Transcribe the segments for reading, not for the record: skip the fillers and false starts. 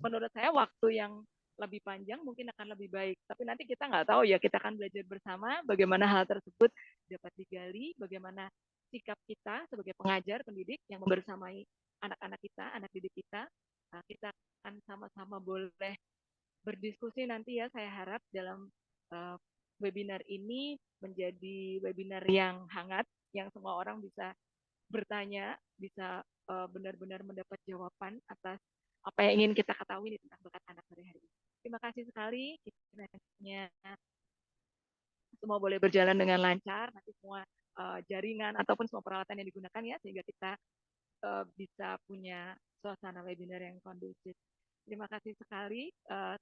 menurut saya waktu yang lebih panjang mungkin akan lebih baik. Tapi nanti kita nggak tahu ya, kita akan belajar bersama bagaimana hal tersebut dapat digali, bagaimana sikap kita sebagai pengajar, pendidik yang membersamai anak-anak kita, anak didik kita. Nah, kita akan sama-sama boleh berdiskusi nanti ya, saya harap dalam uh, webinar ini menjadi webinar yang hangat, yang semua orang bisa bertanya, bisa benar-benar mendapat jawaban atas apa yang ingin kita ketahui tentang bakat anak pada hari ini. Terima kasih sekali. Kiranya semua boleh berjalan dengan lancar. Nanti semua jaringan ataupun semua peralatan yang digunakan ya, sehingga kita bisa punya suasana webinar yang kondusif. Terima kasih sekali.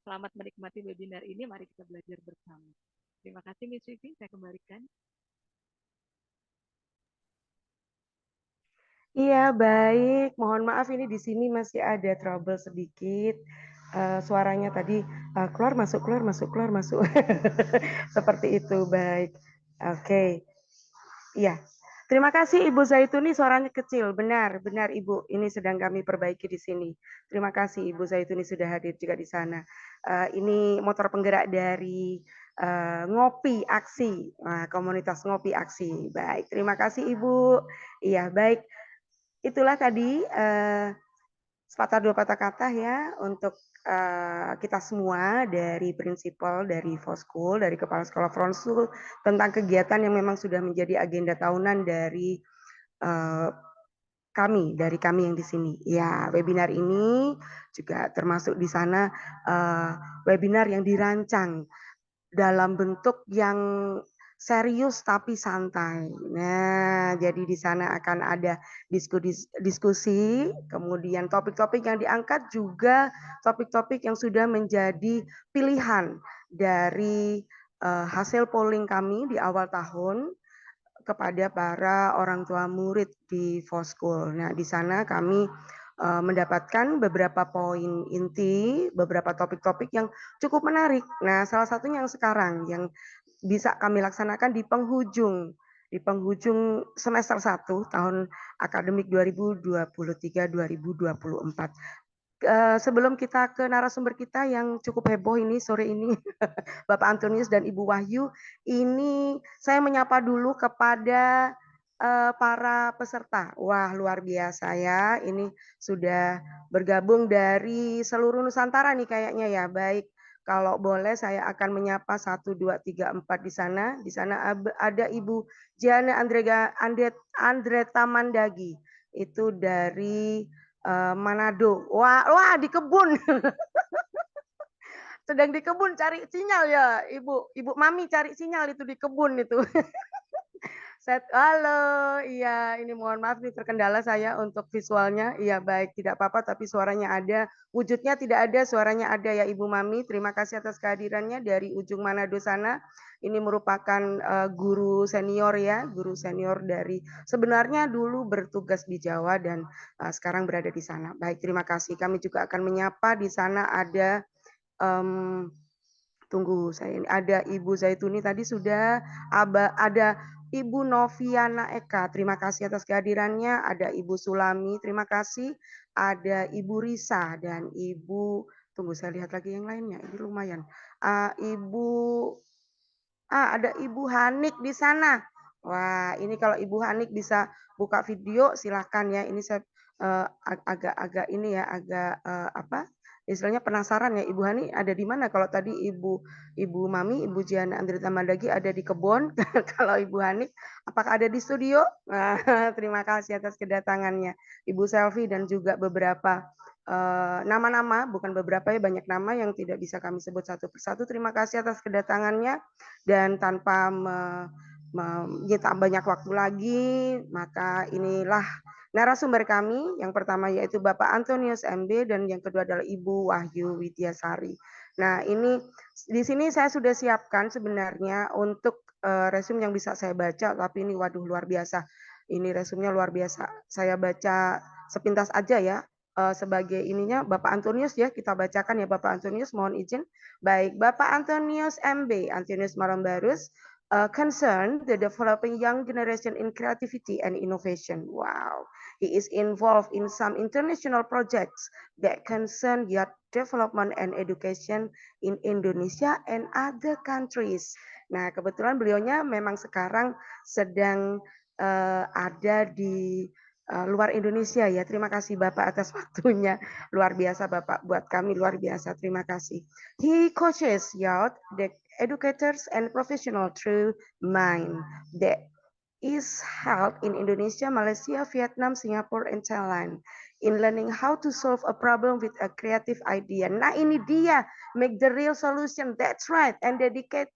Selamat menikmati webinar ini. Mari kita belajar bersama. Terima kasih, Miss Vivi. Saya kembalikan. Iya, baik. Mohon maaf ini di sini masih ada trouble sedikit. Suaranya tadi keluar masuk keluar masuk keluar masuk. Seperti itu, baik. Oke. Iya. Terima kasih Ibu Zaituni, suaranya kecil. Benar, benar Ibu. Ini sedang kami perbaiki di sini. Terima kasih Ibu Zaituni sudah hadir juga di sana. Ini motor penggerak dari Ngopi Aksi, komunitas Ngopi Aksi. Baik, terima kasih Ibu. Iya, baik. Itulah tadi sepatah dua patah kata ya untuk kita semua dari prinsipal, dari Foskul, dari Kepala Sekolah Fronsul tentang kegiatan yang memang sudah menjadi agenda tahunan dari dari kami yang di sini. Ya, webinar ini juga termasuk di sana webinar yang dirancang dalam bentuk yang serius tapi santai. Nah, jadi di sana akan ada diskusi, kemudian topik-topik yang diangkat juga topik-topik yang sudah menjadi pilihan dari hasil polling kami di awal tahun kepada para orang tua murid di Foskul. Nah, di sana kami mendapatkan beberapa poin inti, beberapa topik-topik yang cukup menarik. Nah, salah satunya yang sekarang yang bisa kami laksanakan di penghujung semester 1 tahun akademik 2023-2024. Sebelum kita ke narasumber kita yang cukup heboh ini sore ini, Bapak Antonius dan Ibu Wahyu, ini saya menyapa dulu kepada para peserta. Wah, luar biasa ya. Ini sudah bergabung dari seluruh Nusantara nih kayaknya ya. Baik, kalau boleh saya akan menyapa 1, 2, 3, 4 di sana. Di sana ada Ibu Jana Andreta Mandagi. Itu dari Manado. Wah, di kebun. Sedang di kebun cari sinyal ya, Ibu Mami cari sinyal itu di kebun itu. Halo, iya ini mohon maaf nih terkendala saya untuk visualnya. Iya baik, tidak apa-apa tapi suaranya ada. Wujudnya tidak ada, suaranya ada ya Ibu Mami. Terima kasih atas kehadirannya dari ujung Manado sana. Ini merupakan guru senior ya, guru senior dari sebenarnya dulu bertugas di Jawa dan sekarang berada di sana. Baik, terima kasih. Kami juga akan menyapa di sana ada tunggu saya ini ada Ibu Zaituni tadi sudah ada Ibu Noviana Eka, terima kasih atas kehadirannya. Ada Ibu Sulami, terima kasih. Ada Ibu Risa dan Ibu, tunggu saya lihat lagi yang lainnya. Ini lumayan. Ibu, ada Ibu Hanik di sana. Wah, ini kalau Ibu Hanik bisa buka video, silahkan ya. Ini saya agak-agak ini ya, agak apa? Istilahnya penasaran ya, Ibu Hani ada di mana? Kalau tadi Ibu Mami, Ibu Jiana Andrita Mandagi ada di kebun. Kalau Ibu Hani, apakah ada di studio? Nah, terima kasih atas kedatangannya, Ibu Selvi dan juga beberapa nama-nama, bukan beberapa ya, banyak nama yang tidak bisa kami sebut satu persatu. Terima kasih atas kedatangannya dan tanpa kita banyak waktu lagi, maka inilah narasumber kami. Yang pertama yaitu Bapak Antonius MB dan yang kedua adalah Ibu Wahyu Widyasari. Nah, ini di sini saya sudah siapkan sebenarnya untuk resume yang bisa saya baca, tapi ini waduh luar biasa. Ini resumenya luar biasa. Saya baca sepintas aja ya. Sebagai ininya Bapak Antonius ya, kita bacakan ya Bapak Antonius, mohon izin. Baik, Bapak Antonius MB, Antonius Marambarus, concern the developing young generation in creativity and innovation. Wow. He is involved in some international projects that concern youth development and education in Indonesia and other countries. Nah, kebetulan beliaunya memang sekarang sedang ada di luar Indonesia ya. Terima kasih Bapak atas waktunya. Luar biasa Bapak, buat kami luar biasa. Terima kasih. He coaches youth, the educators and professional through MIND that is held in Indonesia, Malaysia, Vietnam, Singapore, and Thailand in learning how to solve a problem with a creative idea. Nah ini dia, make the real solution, that's right, and dedicated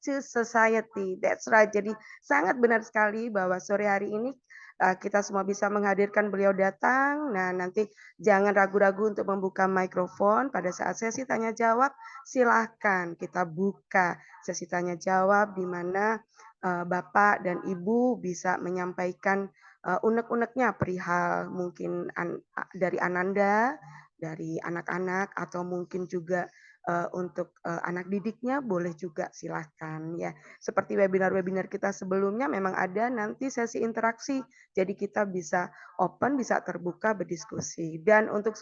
to society. That's right. Jadi sangat benar sekali bahwa sore hari ini kita semua bisa menghadirkan beliau datang. Nah, nanti jangan ragu-ragu untuk membuka mikrofon pada saat sesi tanya jawab. Silahkan kita buka sesi tanya jawab di mana Bapak dan Ibu bisa menyampaikan unek-uneknya perihal mungkin dari Ananda, dari anak-anak atau mungkin juga untuk anak didiknya boleh juga silahkan ya. Seperti webinar-webinar kita sebelumnya memang ada nanti sesi interaksi. Jadi kita bisa open, bisa terbuka berdiskusi. Dan untuk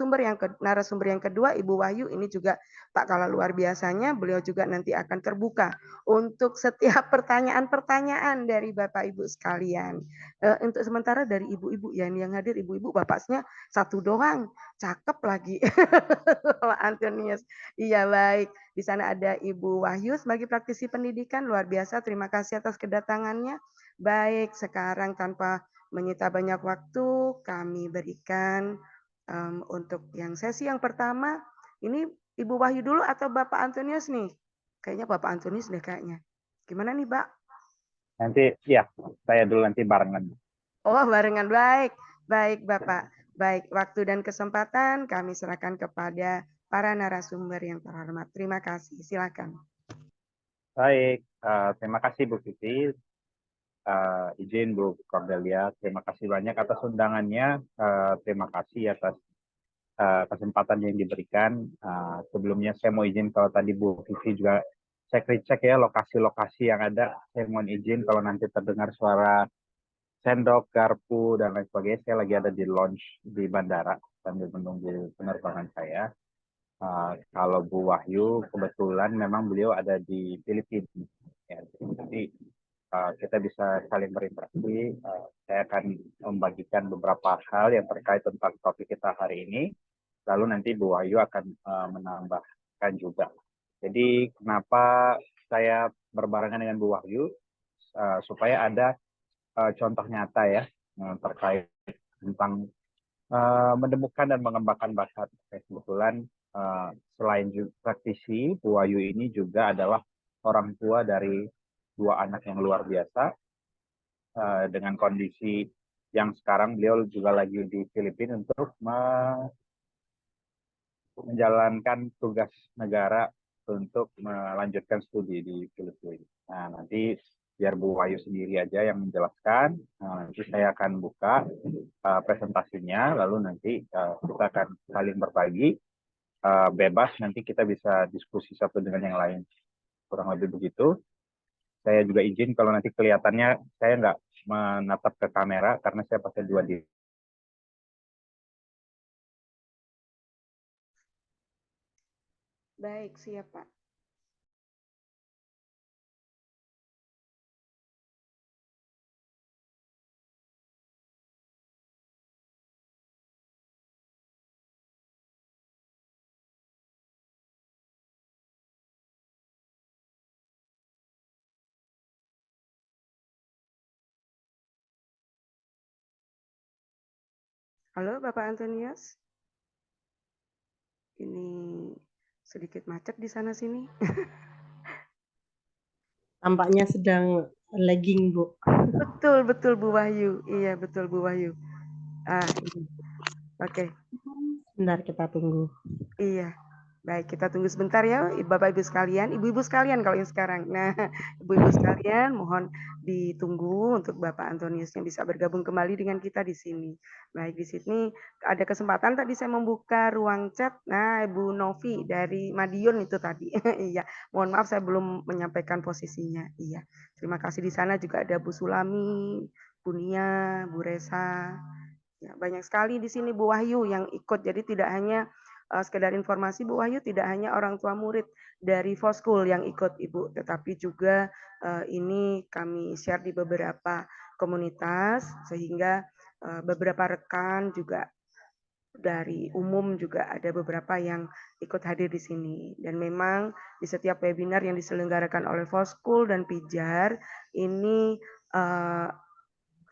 narasumber yang kedua Ibu Wahyu ini juga tak kalah luar biasanya, beliau juga nanti akan terbuka untuk setiap pertanyaan-pertanyaan dari Bapak Ibu sekalian. Untuk sementara dari ibu-ibu yang hadir ibu-ibu bapaknya satu doang, cakep lagi. Antonius. Iya baik, di sana ada Ibu Wahyu sebagai praktisi pendidikan, luar biasa, terima kasih atas kedatangannya. Baik, sekarang tanpa menyita banyak waktu, kami berikan untuk yang sesi yang pertama, ini Ibu Wahyu dulu atau Bapak Antonius nih? Kayaknya Bapak Antonius deh kayaknya. Gimana nih, Mbak? Nanti, ya, saya dulu nanti barengan. Oh, barengan. Baik, baik Bapak. Baik, waktu dan kesempatan kami serahkan kepada para narasumber yang terhormat. Terima kasih. Silakan. Baik, terima kasih Bu Vivi. Izin Bu Cordelia, terima kasih banyak atas undangannya. Terima kasih atas kesempatan yang diberikan. Sebelumnya saya mau izin kalau tadi Bu Vivi juga saya cek ya lokasi-lokasi yang ada. Saya mohon izin kalau nanti terdengar suara sendok, garpu, dan lain sebagainya. Saya lagi ada di lounge di bandara sambil menunggu penerbangan saya. Kalau Bu Wahyu kebetulan memang beliau ada di Filipina. Ya, jadi kita bisa saling berinteraksi. Saya akan membagikan beberapa hal yang terkait tentang topik kita hari ini. Lalu nanti Bu Wahyu akan menambahkan juga. Jadi kenapa saya berbarengan dengan Bu Wahyu? Supaya ada contoh nyata ya terkait tentang menemukan dan mengembangkan bakat. Kebetulan selain praktisi, Bu Wahyu ini juga adalah orang tua dari 2 anak yang luar biasa dengan kondisi yang sekarang beliau juga lagi di Filipina untuk menjalankan tugas negara untuk melanjutkan studi di Filipina. Nah, nanti biar Bu Wahyu sendiri aja yang menjelaskan. Nanti saya akan buka presentasinya, lalu nanti kita akan saling berbagi. Bebas, nanti kita bisa diskusi satu dengan yang lain. Kurang lebih begitu. Saya juga izin kalau nanti kelihatannya saya nggak menatap ke kamera karena saya pakai 2 diri. Baik, siap Pak. Halo Bapak Antonius. Ini sedikit macet di sana sini. Tampaknya sedang lagging, Bu. Betul, betul Bu Wahyu. Iya, betul Bu Wahyu. Oke. Bentar kita tunggu. Iya, Baik, kita tunggu sebentar ya, Bapak Ibu sekalian, ibu-ibu sekalian kalau yang sekarang. Nah, ibu-ibu sekalian, mohon ditunggu untuk Bapak Antoniusnya bisa bergabung kembali dengan kita di sini. Baik, di sini ada kesempatan tadi saya membuka ruang chat. Nah, Ibu Novi dari Madiun itu tadi. Iya, mohon maaf saya belum menyampaikan posisinya. Iya, terima kasih. Di sana juga ada Bu Sulami, Bu Nia, Bu Resa. Ya, banyak sekali di sini Bu Wahyu yang ikut. Jadi tidak hanya sekedar informasi Bu Wahyu, tidak hanya orang tua murid dari Foskul yang ikut Ibu, tetapi juga ini kami share di beberapa komunitas sehingga beberapa rekan juga dari umum juga ada beberapa yang ikut hadir di sini. Dan memang di setiap webinar yang diselenggarakan oleh Foskul dan Pijar ini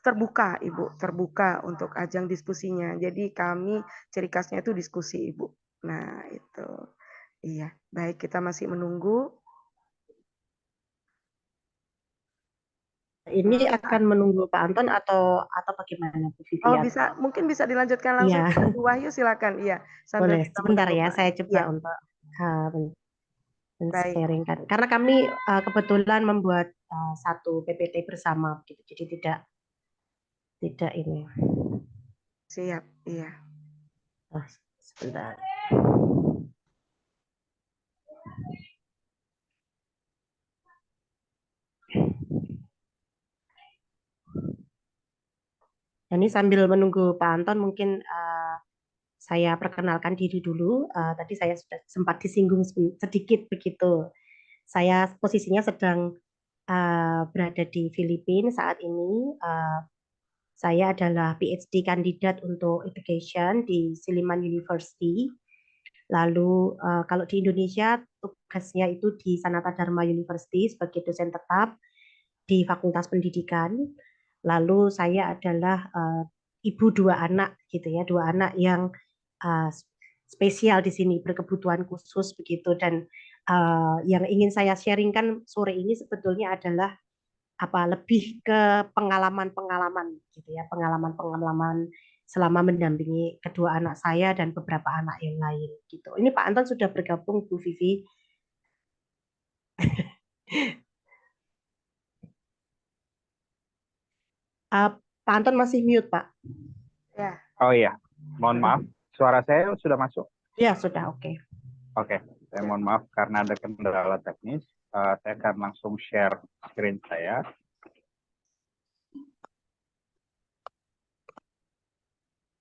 terbuka Ibu, terbuka untuk ajang diskusinya. Jadi kami ciri khasnya itu diskusi Ibu. Nah itu, iya. Baik, kita masih menunggu. Ini akan menunggu Pak Anton atau bagaimana Bu Vivi? Oh bisa, mungkin bisa dilanjutkan langsung. Iya. Bu Wahyu silakan. Iya, sambil Boleh, kita sebentar menunggu ya, Pak. saya coba Iya, untuk baik. men-sharingkan. Karena kami kebetulan membuat satu PPT bersama, gitu. Jadi tidak ini. Siap, iya. Oh, sebentar. Ini sambil menunggu Pak Anton, mungkin saya perkenalkan diri dulu. Tadi saya sudah sempat disinggung sedikit begitu. Saya posisinya sedang berada di Filipina saat ini. Saya adalah PhD kandidat untuk education di Silliman University. Lalu kalau di Indonesia tugasnya itu di Sanata Dharma University sebagai dosen tetap di Fakultas Pendidikan. Lalu saya adalah ibu dua anak gitu ya, dua anak yang spesial di sini, berkebutuhan khusus begitu. Dan yang ingin saya sharingkan sore ini sebetulnya adalah lebih ke pengalaman-pengalaman gitu ya, pengalaman-pengalaman selama mendampingi kedua anak saya dan beberapa anak yang lain gitu. Ini Pak Anton sudah bergabung, Bu Vivi. Pak Anton masih mute, Pak. Ya. Oh iya, mohon maaf, suara saya sudah masuk? Ya, sudah, oke. Oke, saya mohon maaf karena ada kendala teknis. Saya akan langsung share screen saya.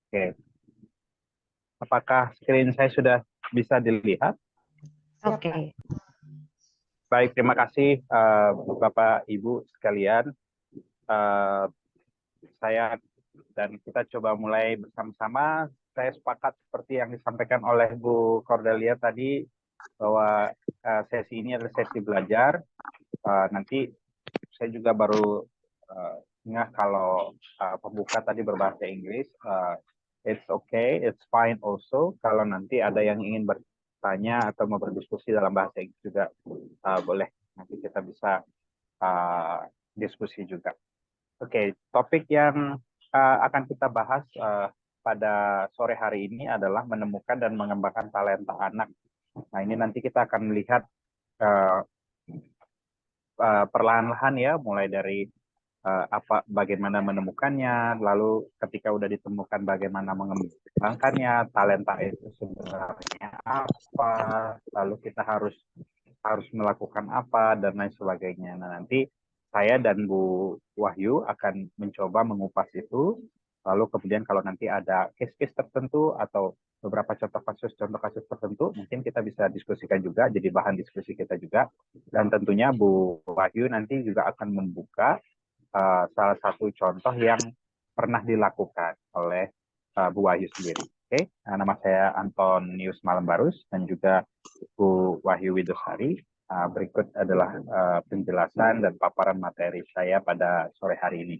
Oke, apakah screen saya sudah bisa dilihat? Oke. Baik, terima kasih Bapak Ibu sekalian. Saya dan kita coba mulai bersama-sama. Saya sepakat seperti yang disampaikan oleh Bu Cordelia tadi bahwa sesi ini adalah sesi belajar. Nanti saya juga baru ingat kalau pembuka tadi berbahasa Inggris. It's okay, it's fine also. Kalau nanti ada yang ingin bertanya atau mau berdiskusi dalam bahasa Inggris juga boleh. Nanti kita bisa diskusi juga. Oke, topik yang akan kita bahas pada sore hari ini adalah menemukan dan mengembangkan talenta anak. Nah, ini nanti kita akan melihat perlahan-lahan ya, mulai dari bagaimana menemukannya, lalu ketika udah ditemukan bagaimana mengembangkannya, talenta itu sebenarnya apa, lalu kita harus melakukan apa dan lain sebagainya. Nah, nanti saya dan Bu Wahyu akan mencoba mengupas itu. Lalu kemudian kalau nanti ada case-case tertentu atau beberapa contoh kasus tertentu, mungkin kita bisa diskusikan juga, jadi bahan diskusi kita juga. Dan tentunya Bu Wahyu nanti juga akan membuka salah satu contoh yang pernah dilakukan oleh Bu Wahyu sendiri. Oke, nama saya Antonius Malembarus dan juga Bu Wahyu Widosari. Berikut adalah penjelasan dan paparan materi saya pada sore hari ini.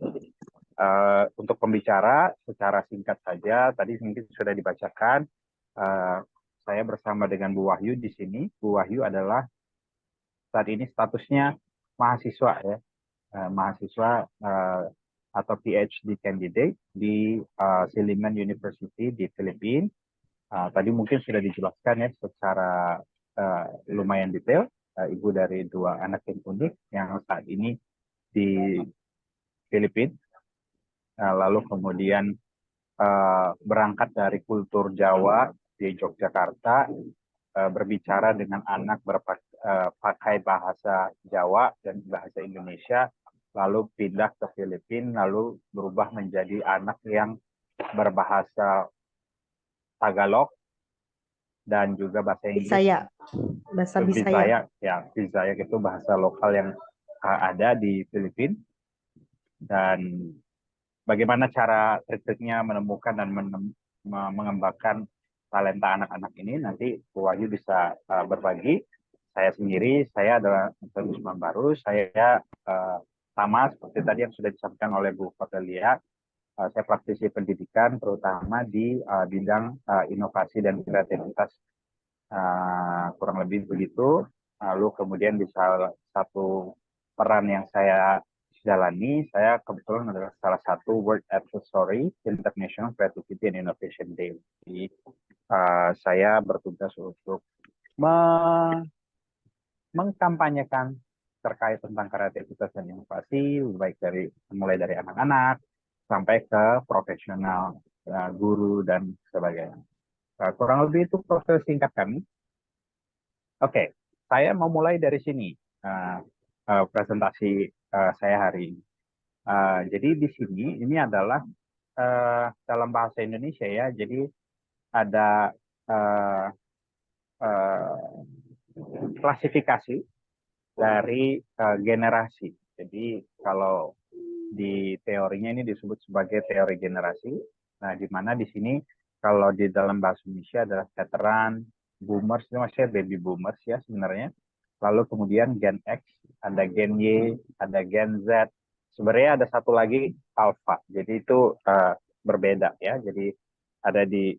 Untuk pembicara, secara singkat saja, tadi mungkin sudah dibacakan, saya bersama dengan Bu Wahyu di sini. Bu Wahyu adalah saat ini statusnya mahasiswa ya, mahasiswa atau PhD candidate di Silliman University di Filipina. Tadi mungkin sudah dijelaskan ya secara lumayan detail. Ibu dari 2 anak yang unik yang saat ini di Filipina, lalu kemudian berangkat dari kultur Jawa di Yogyakarta, berbicara dengan anak pakai bahasa Jawa dan bahasa Indonesia, lalu pindah ke Filipina, lalu berubah menjadi anak yang berbahasa Tagalog dan juga bahasa Inggris. Bisaya, bahasa Bisaya. Bisaya, ya, Bisaya itu bahasa lokal yang ada di Filipina. Dan bagaimana cara triknya menemukan dan mengembangkan talenta anak-anak ini, nanti Bu Wahyu bisa berbagi. Saya sendiri, saya adalah Usman Barus, saya sama seperti tadi yang sudah disampaikan oleh Bu Cordelia, saya praktisi pendidikan terutama di bidang inovasi dan kreativitas, kurang lebih begitu. Lalu kemudian di salah satu peran yang saya jalani, saya kebetulan adalah salah satu World Advisory International Creativity and Innovation Day. Jadi saya bertugas untuk mengkampanyekan terkait tentang kreativitas dan inovasi, baik mulai dari anak-anak sampai ke profesional, guru dan sebagainya. Kurang lebih itu profil singkat kami. Oke, saya mau mulai dari sini presentasi saya hari ini. Jadi di sini ini adalah dalam bahasa Indonesia ya. Jadi ada klasifikasi dari generasi. Jadi kalau di teorinya ini disebut sebagai teori generasi. Nah, di mana di sini kalau di dalam bahasa Indonesia adalah veteran, boomers, itu maksudnya baby boomers ya sebenarnya. Lalu kemudian Gen X, ada Gen Y, ada Gen Z. Sebenarnya ada satu lagi Alpha. Jadi itu berbeda ya. Jadi ada di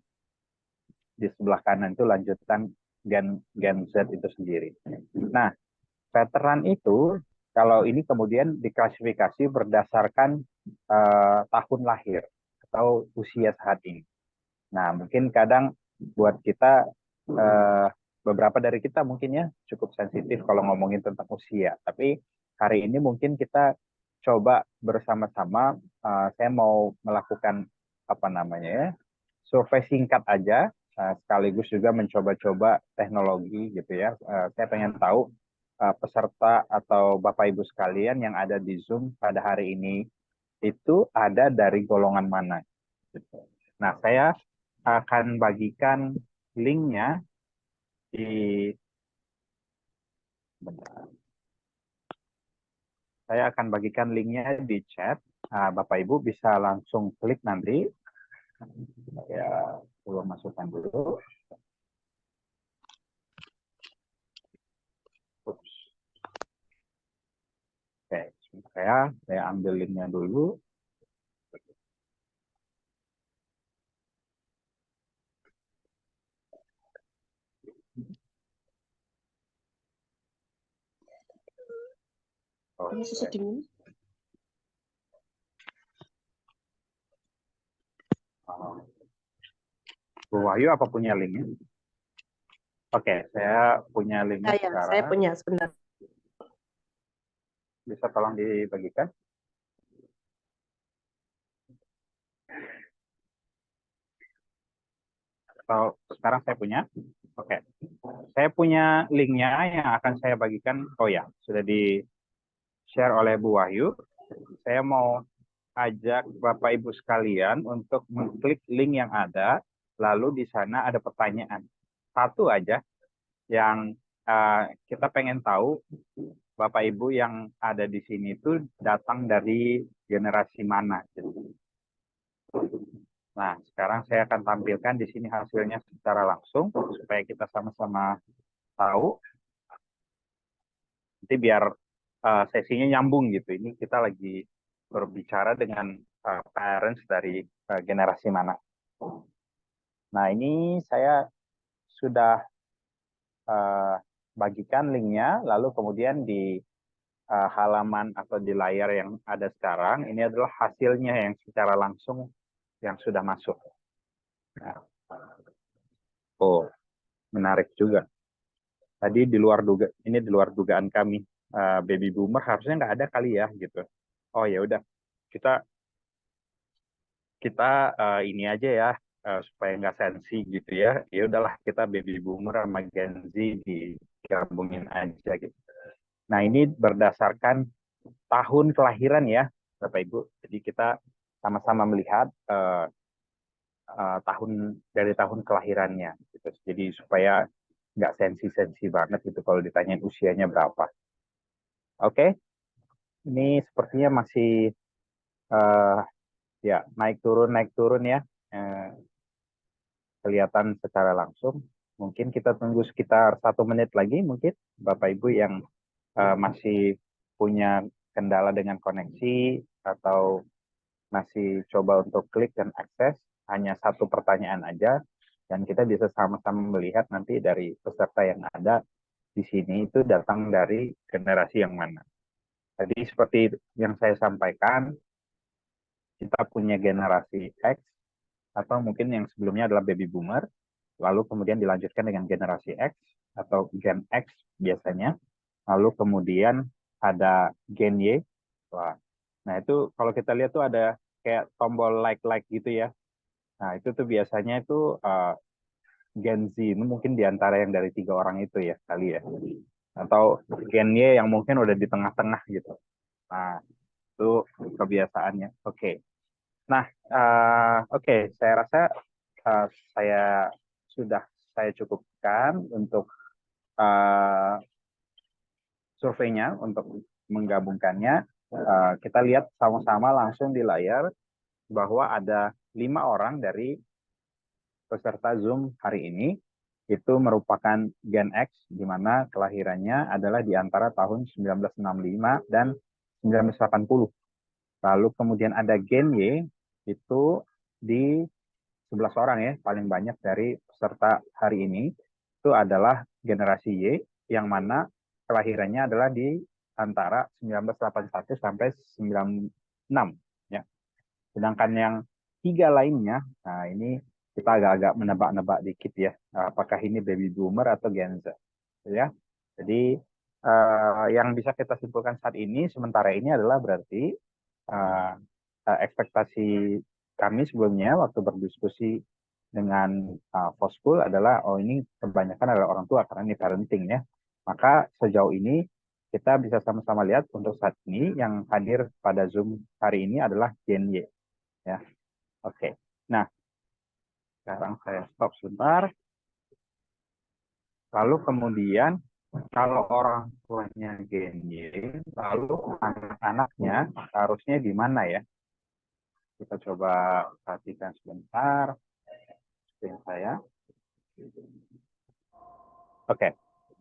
sebelah kanan itu lanjutan Gen Z itu sendiri. Nah, veteran itu kalau ini kemudian diklasifikasi berdasarkan tahun lahir atau usia saat ini. Nah, mungkin kadang buat kita, beberapa dari kita mungkin ya cukup sensitif kalau ngomongin tentang usia. Tapi hari ini mungkin kita coba bersama-sama, saya mau melakukan survei singkat aja, sekaligus juga mencoba-coba teknologi gitu ya. Saya pengen tahu peserta atau Bapak Ibu sekalian yang ada di Zoom pada hari ini itu ada dari golongan mana. Nah, saya akan bagikan linknya di chat. Bapak Ibu bisa langsung klik nanti. Ya, belum masukkan dulu. Oke, saya ambil linknya dulu. Ini susu dingin. Bu Wahyu apa punya linknya? Oke, saya punya linknya sekarang. Saya punya sebentar. Bisa tolong dibagikan? Kalau sekarang saya punya. Oke. Saya punya linknya yang akan saya bagikan. Oh ya, sudah di-share oleh Bu Wahyu. Saya mau ajak Bapak Ibu sekalian untuk mengklik link yang ada, lalu di sana ada pertanyaan. Satu aja yang kita pengen tahu Bapak Ibu yang ada di sini itu datang dari generasi mana. Nah, sekarang saya akan tampilkan di sini hasilnya secara langsung supaya kita sama-sama tahu. Nanti biar sesinya nyambung gitu. Ini kita lagi berbicara dengan parents dari generasi mana. Nah, ini saya sudah bagikan linknya, lalu kemudian di halaman atau di layar yang ada sekarang, ini adalah hasilnya yang secara langsung yang sudah masuk. Nah, Oh, menarik juga. Tadi ini di luar dugaan kami. Baby boomer harusnya nggak ada kali ya gitu. Oh ya udah, kita kita ini aja ya, supaya nggak sensi gitu ya. Ya udahlah, kita baby boomer sama Gen Z digabungin aja gitu. Nah, ini berdasarkan tahun kelahiran ya, Bapak Ibu. Jadi kita sama-sama melihat dari tahun kelahirannya gitu. Jadi supaya nggak sensi-sensi banget gitu kalau ditanyain usianya berapa. Oke, ini sepertinya masih eh, ya naik turun ya. Eh, Kelihatan secara langsung. Mungkin kita tunggu sekitar 1 menit lagi mungkin Bapak Ibu yang masih punya kendala dengan koneksi atau masih coba untuk klik dan akses hanya satu pertanyaan aja, dan kita bisa sama-sama melihat nanti dari peserta yang ada di sini itu datang dari generasi yang mana. Tadi seperti yang saya sampaikan, kita punya generasi X atau mungkin yang sebelumnya adalah baby boomer, lalu kemudian dilanjutkan dengan generasi X atau Gen X biasanya, lalu kemudian ada Gen Y. Wah, nah itu kalau kita lihat tuh ada kayak tombol like gitu ya. Nah itu tuh biasanya itu Gen Z, ini mungkin diantara yang dari 3 orang itu ya kali ya. Atau Gen Y yang mungkin udah di tengah-tengah gitu. Nah itu kebiasaannya. Oke. Nah, saya rasa uh, saya sudah saya cukupkan untuk uh, surveinya untuk menggabungkannya. Kita lihat sama-sama langsung di layar bahwa ada 5 orang dari peserta Zoom hari ini itu merupakan Gen X, di mana kelahirannya adalah di antara tahun 1965 dan 1980. Lalu kemudian ada Gen Y, itu di 11 orang ya, paling banyak dari peserta hari ini. Itu adalah generasi Y, yang mana kelahirannya adalah di antara 1981 sampai 96. Ya. Sedangkan yang 3 lainnya, nah ini kita agak-agak menebak-nebak dikit ya, apakah ini baby boomer atau Gen Z. Ya. Jadi yang bisa kita simpulkan saat ini, sementara ini adalah berarti ekspektasi kami sebelumnya waktu berdiskusi dengan Foskul adalah, oh ini kebanyakan adalah orang tua karena ini parenting ya. Maka sejauh ini kita bisa sama-sama lihat untuk saat ini yang hadir pada Zoom hari ini adalah Gen Y. Ya, oke. Nah, sekarang saya stop sebentar. Lalu kemudian kalau orang tuanya Gen Y, lalu anak-anaknya harusnya di mana ya? Kita coba perhatikan sebentar screen saya. Oke,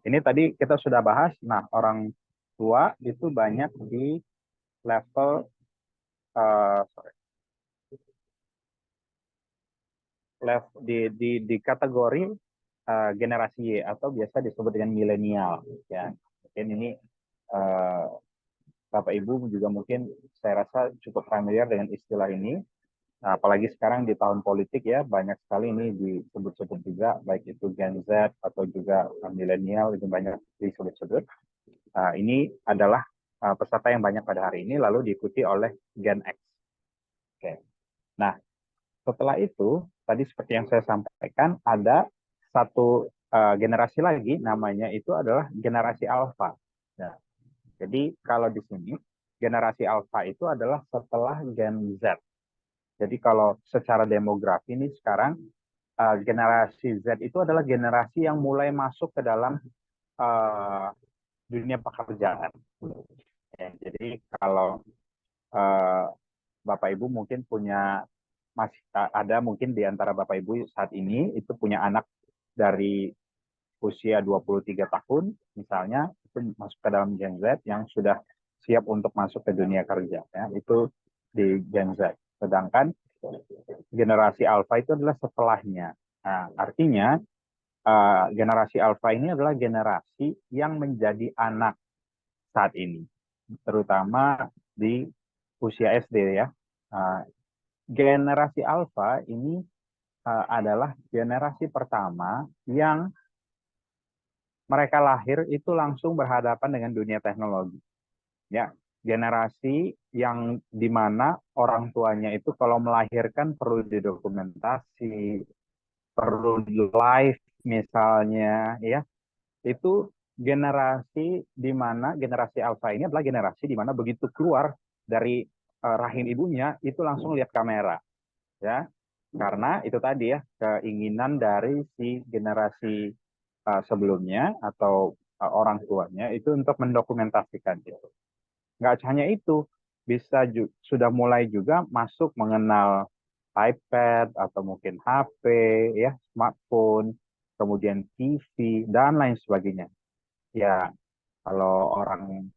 ini tadi kita sudah bahas. Nah, orang tua itu banyak di level di kategori generasi Y atau biasa disebut dengan milenial. Ya, mungkin ini Bapak Ibu juga mungkin saya rasa cukup familiar dengan istilah ini. Nah, apalagi sekarang di tahun politik ya, banyak sekali ini disebut-sebut juga, baik itu Gen Z atau juga milenial, itu banyak disebut-sebut. Ini adalah peserta yang banyak pada hari ini, lalu diikuti oleh Gen X. Oke. Nah, setelah itu, tadi seperti yang saya sampaikan, ada satu generasi lagi, namanya itu adalah generasi Alpha. Nah, jadi kalau di sini, generasi Alpha itu adalah setelah Gen Z. Jadi kalau secara demografi ini sekarang generasi Z itu adalah generasi yang mulai masuk ke dalam dunia pekerjaan. Ya, jadi kalau Bapak Ibu mungkin masih ada mungkin di antara Bapak Ibu saat ini itu punya anak dari usia 23 tahun misalnya, itu masuk ke dalam Gen Z yang sudah siap untuk masuk ke dunia kerja ya, itu di Gen Z. Sedangkan generasi Alpha itu adalah setelahnya. Nah, artinya generasi Alpha ini adalah generasi yang menjadi anak saat ini, terutama di usia SD ya. Generasi Alpha ini adalah generasi pertama yang mereka lahir itu langsung berhadapan dengan dunia teknologi. Ya, generasi yang dimana orang tuanya itu kalau melahirkan perlu didokumentasi, perlu live misalnya, ya. Itu generasi di mana generasi alfa ini adalah generasi di mana begitu keluar dari rahim ibunya itu langsung lihat kamera, ya. Karena itu tadi ya keinginan dari si generasi sebelumnya atau orang tuanya itu untuk mendokumentasikan itu. Nggak hanya itu, bisa sudah mulai juga masuk mengenal iPad atau mungkin HP, ya, smartphone, kemudian TV dan lain sebagainya. Ya, kalau orang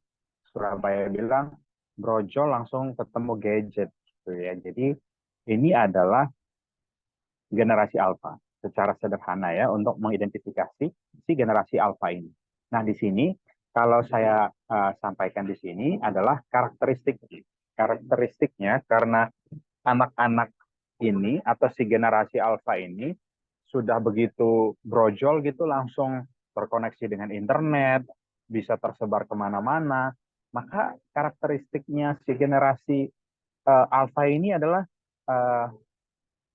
Surabaya bilang brojol langsung ketemu gadget, gitu ya. Jadi ini adalah generasi alfa secara sederhana ya untuk mengidentifikasi si generasi alfa ini. Nah, di sini kalau saya sampaikan di sini adalah karakteristiknya karena anak-anak ini atau si generasi alfa ini sudah begitu brojol gitu langsung terkoneksi dengan internet, bisa tersebar kemana-mana, maka karakteristiknya si generasi alfa ini adalah uh,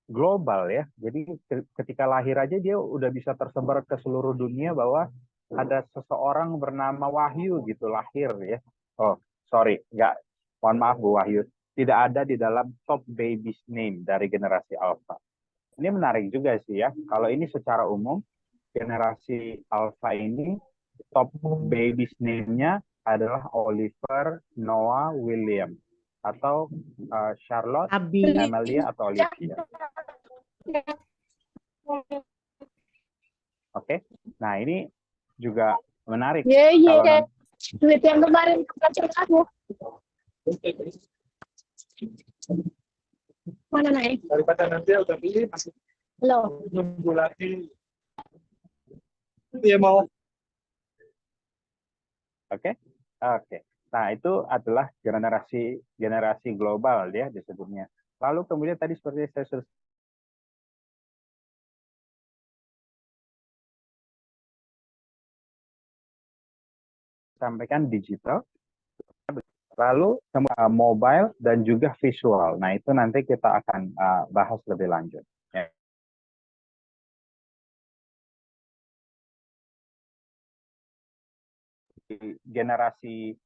global ya. Jadi ketika lahir aja dia udah bisa tersebar ke seluruh dunia bahwa ada seseorang bernama Wahyu gitu lahir ya. Oh, sorry, nggak. Mohon maaf Bu Wahyu. Tidak ada di dalam top babies name dari generasi Alpha. Ini menarik juga sih ya. Kalau ini secara umum generasi Alpha ini top babies name-nya adalah Oliver, Noah, William atau Charlotte, Abi. Amelia atau Olivia. Oke, nah ini juga menarik. Kalau duit yang kemarin kacau aku. Mana naik? Daripada nanti udah beli masih Lo. nunggu lagi. Dia mau. Oke. Nah, itu adalah generasi global ya disebutnya. Lalu kemudian tadi seperti saya sudah sampaikan digital, lalu mobile dan juga visual. Nah, itu nanti kita akan bahas lebih lanjut. Ya. Generasi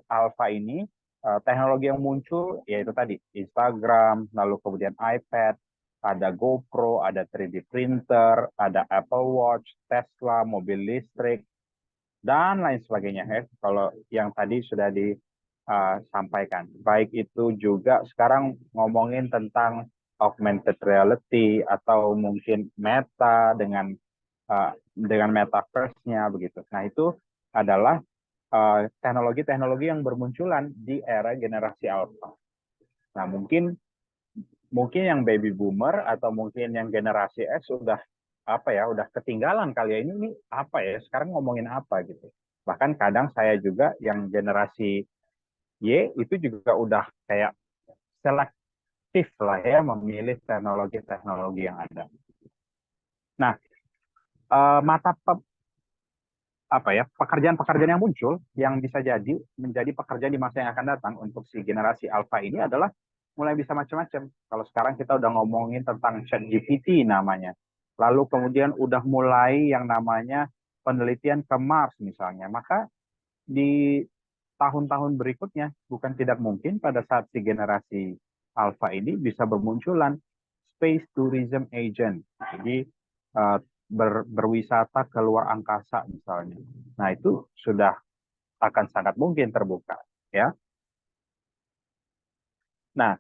alpha ini teknologi yang muncul yaitu tadi Instagram, lalu kemudian iPad, ada GoPro, ada 3D printer, ada Apple Watch, Tesla, mobil listrik, dan lain sebagainya. Kalau yang tadi sudah disampaikan. Baik itu juga sekarang ngomongin tentang augmented reality atau mungkin Meta dengan metaverse-nya begitu. Nah, itu adalah teknologi-teknologi yang bermunculan di era generasi alpha. Nah, mungkin yang baby boomer atau mungkin yang generasi X udah udah ketinggalan kali ya, ini apa ya, sekarang ngomongin apa gitu. Bahkan kadang saya juga yang generasi Y itu juga udah kayak selektif lah ya memilih teknologi-teknologi yang ada. Nah, pekerjaan-pekerjaan yang muncul yang bisa jadi menjadi pekerjaan di masa yang akan datang untuk si generasi alpha ini adalah mulai bisa macam-macam. Kalau sekarang kita udah ngomongin tentang ChatGPT namanya. Lalu kemudian udah mulai yang namanya penelitian ke Mars misalnya. Maka di tahun-tahun berikutnya bukan tidak mungkin pada saat si generasi alpha ini bisa bermunculan space tourism agent. Jadi berwisata ke luar angkasa misalnya. Nah, itu sudah akan sangat mungkin terbuka, ya. Nah,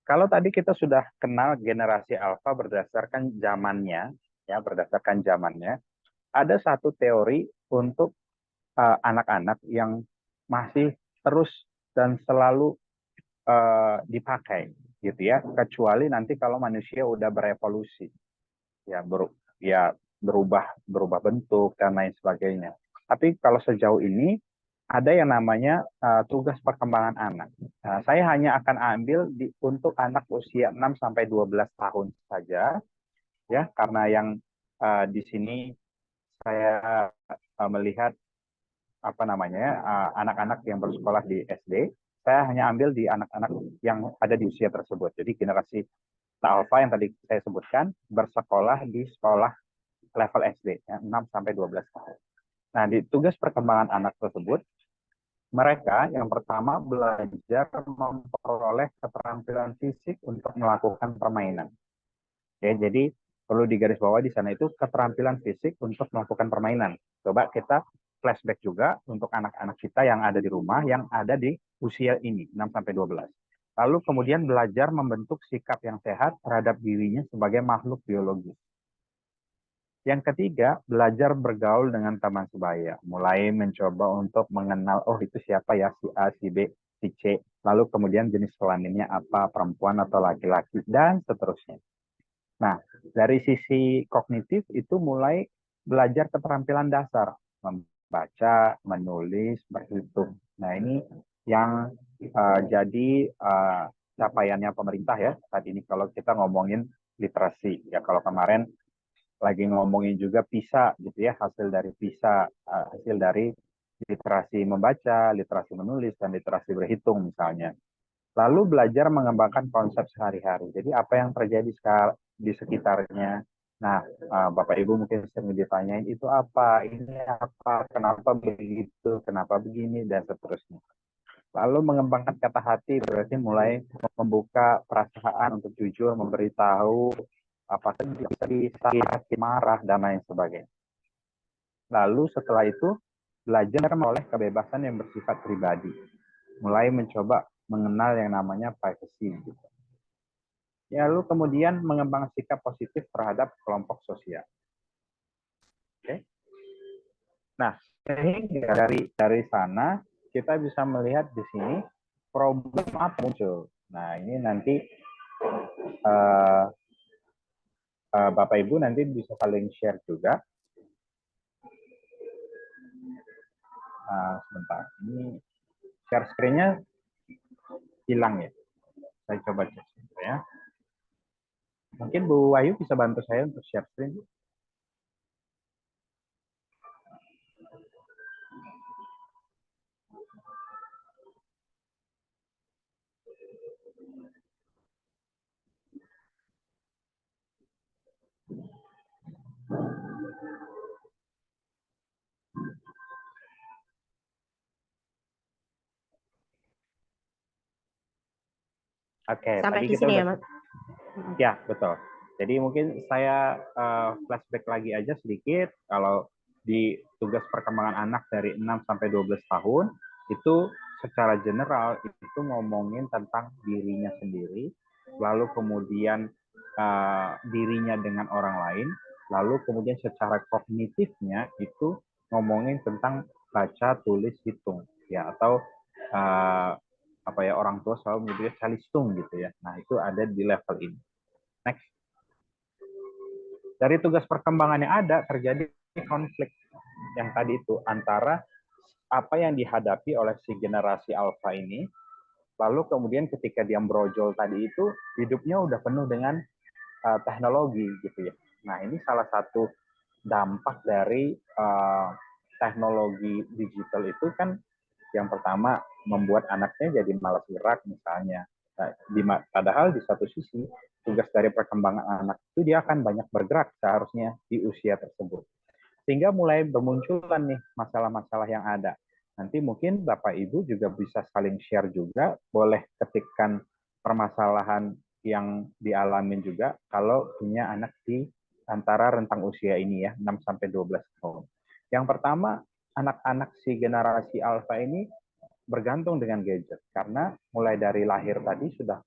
kalau tadi kita sudah kenal generasi alpha berdasarkan zamannya, ada satu teori untuk anak-anak yang masih terus dan selalu dipakai, gitu ya. Kecuali nanti kalau manusia udah berevolusi, ya berubah bentuk dan lain sebagainya. Tapi kalau sejauh ini ada yang namanya tugas perkembangan anak. Saya hanya akan ambil untuk anak usia 6 sampai 12 tahun saja, ya, karena yang di sini saya melihat apa namanya anak-anak yang bersekolah di SD. Saya hanya ambil di anak-anak yang ada di usia tersebut. Jadi generasi alfa yang tadi saya sebutkan bersekolah di sekolah level SD, ya, 6 sampai 12 tahun. Nah, di tugas perkembangan anak tersebut, mereka yang pertama belajar memperoleh keterampilan fisik untuk melakukan permainan. Oke, jadi perlu digarisbawahi di sana itu keterampilan fisik untuk melakukan permainan. Coba kita flashback juga untuk anak-anak kita yang ada di rumah, yang ada di usia ini, 6 sampai 12. Lalu kemudian belajar membentuk sikap yang sehat terhadap dirinya sebagai makhluk biologis. Yang ketiga, belajar bergaul dengan teman sebaya. Mulai mencoba untuk mengenal, oh itu siapa ya, si A, si B, si C. Lalu kemudian jenis kelaminnya apa, perempuan atau laki-laki, dan seterusnya. Nah, dari sisi kognitif itu mulai belajar keterampilan dasar, membaca, menulis, berhitung. Nah, ini yang jadi capaiannya pemerintah ya saat ini kalau kita ngomongin literasi. Ya, kalau kemarin lagi ngomongin juga PISA gitu ya, hasil dari PISA, hasil dari literasi membaca, literasi menulis, dan literasi berhitung misalnya. Lalu belajar mengembangkan konsep sehari-hari. Jadi apa yang terjadi di sekitarnya. Nah, Bapak Ibu mungkin sering ditanyain itu apa, ini apa, kenapa begitu, kenapa begini, dan seterusnya. Lalu mengembangkan kata hati berarti mulai membuka perasaan untuk jujur, memberitahu apakah bisa disakiti, marah, dan lain sebagainya. Lalu setelah itu belajar memperoleh kebebasan yang bersifat pribadi. Mulai mencoba mengenal yang namanya privacy. Gitu. Ya, lalu kemudian mengembangkan sikap positif terhadap kelompok sosial. Oke. Nah, sehingga dari sana kita bisa melihat di sini problem apa muncul. Nah, ini nanti Bapak Ibu nanti bisa saling share juga. Sebentar, ini share screen-nya hilang ya. Saya coba cek ya. Mungkin Bu Wahyu bisa bantu saya untuk share screen. Oke, Sampai tadi di kita sini udah ya, Mas? ya, betul. Jadi mungkin saya flashback lagi aja sedikit. Kalau di tugas perkembangan anak dari 6 sampai 12 tahun, itu secara general itu ngomongin tentang dirinya sendiri, lalu kemudian dirinya dengan orang lain, lalu kemudian secara kognitifnya itu ngomongin tentang baca, tulis, hitung, ya, atau apa ya, orang tua selalu menyebutnya calistung gitu ya. Nah, itu ada di level ini. Next. Dari tugas perkembangan yang ada terjadi konflik yang tadi itu antara apa yang dihadapi oleh si generasi alfa ini, lalu kemudian ketika dia brojol tadi itu hidupnya udah penuh dengan teknologi gitu ya. Nah, ini salah satu dampak dari teknologi digital itu kan yang pertama membuat anaknya jadi malas gerak misalnya. Nah, padahal di satu sisi tugas dari perkembangan anak itu dia akan banyak bergerak seharusnya di usia tersebut. Sehingga mulai bermunculan nih masalah-masalah yang ada. Nanti mungkin Bapak Ibu juga bisa saling share juga, boleh ketikkan permasalahan yang dialami juga kalau punya anak di antara rentang usia ini ya, 6 sampai 12 tahun. Yang pertama, anak-anak si generasi alfa ini bergantung dengan gadget karena mulai dari lahir tadi sudah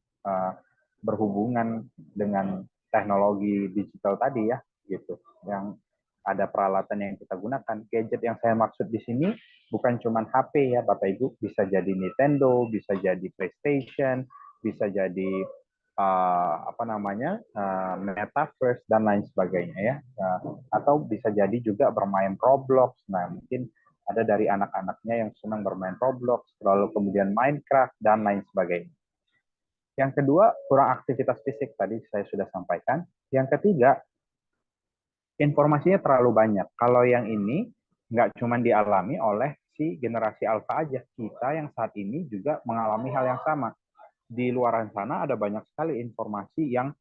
berhubungan dengan teknologi digital tadi ya gitu, yang ada peralatan yang kita gunakan. Gadget yang saya maksud di sini bukan cuma HP ya Bapak Ibu, bisa jadi Nintendo, bisa jadi PlayStation, bisa jadi apa namanya metaverse dan lain sebagainya ya, atau bisa jadi juga bermain Roblox. Nah, mungkin Ada dari anak-anaknya yang senang bermain Roblox, lalu kemudian Minecraft, dan lain sebagainya. Yang kedua, kurang aktivitas fisik, tadi saya sudah sampaikan. Yang ketiga, informasinya terlalu banyak. Kalau yang ini nggak cuma dialami oleh si generasi alfa aja, kita yang saat ini juga mengalami hal yang sama. Di luar sana ada banyak sekali informasi yang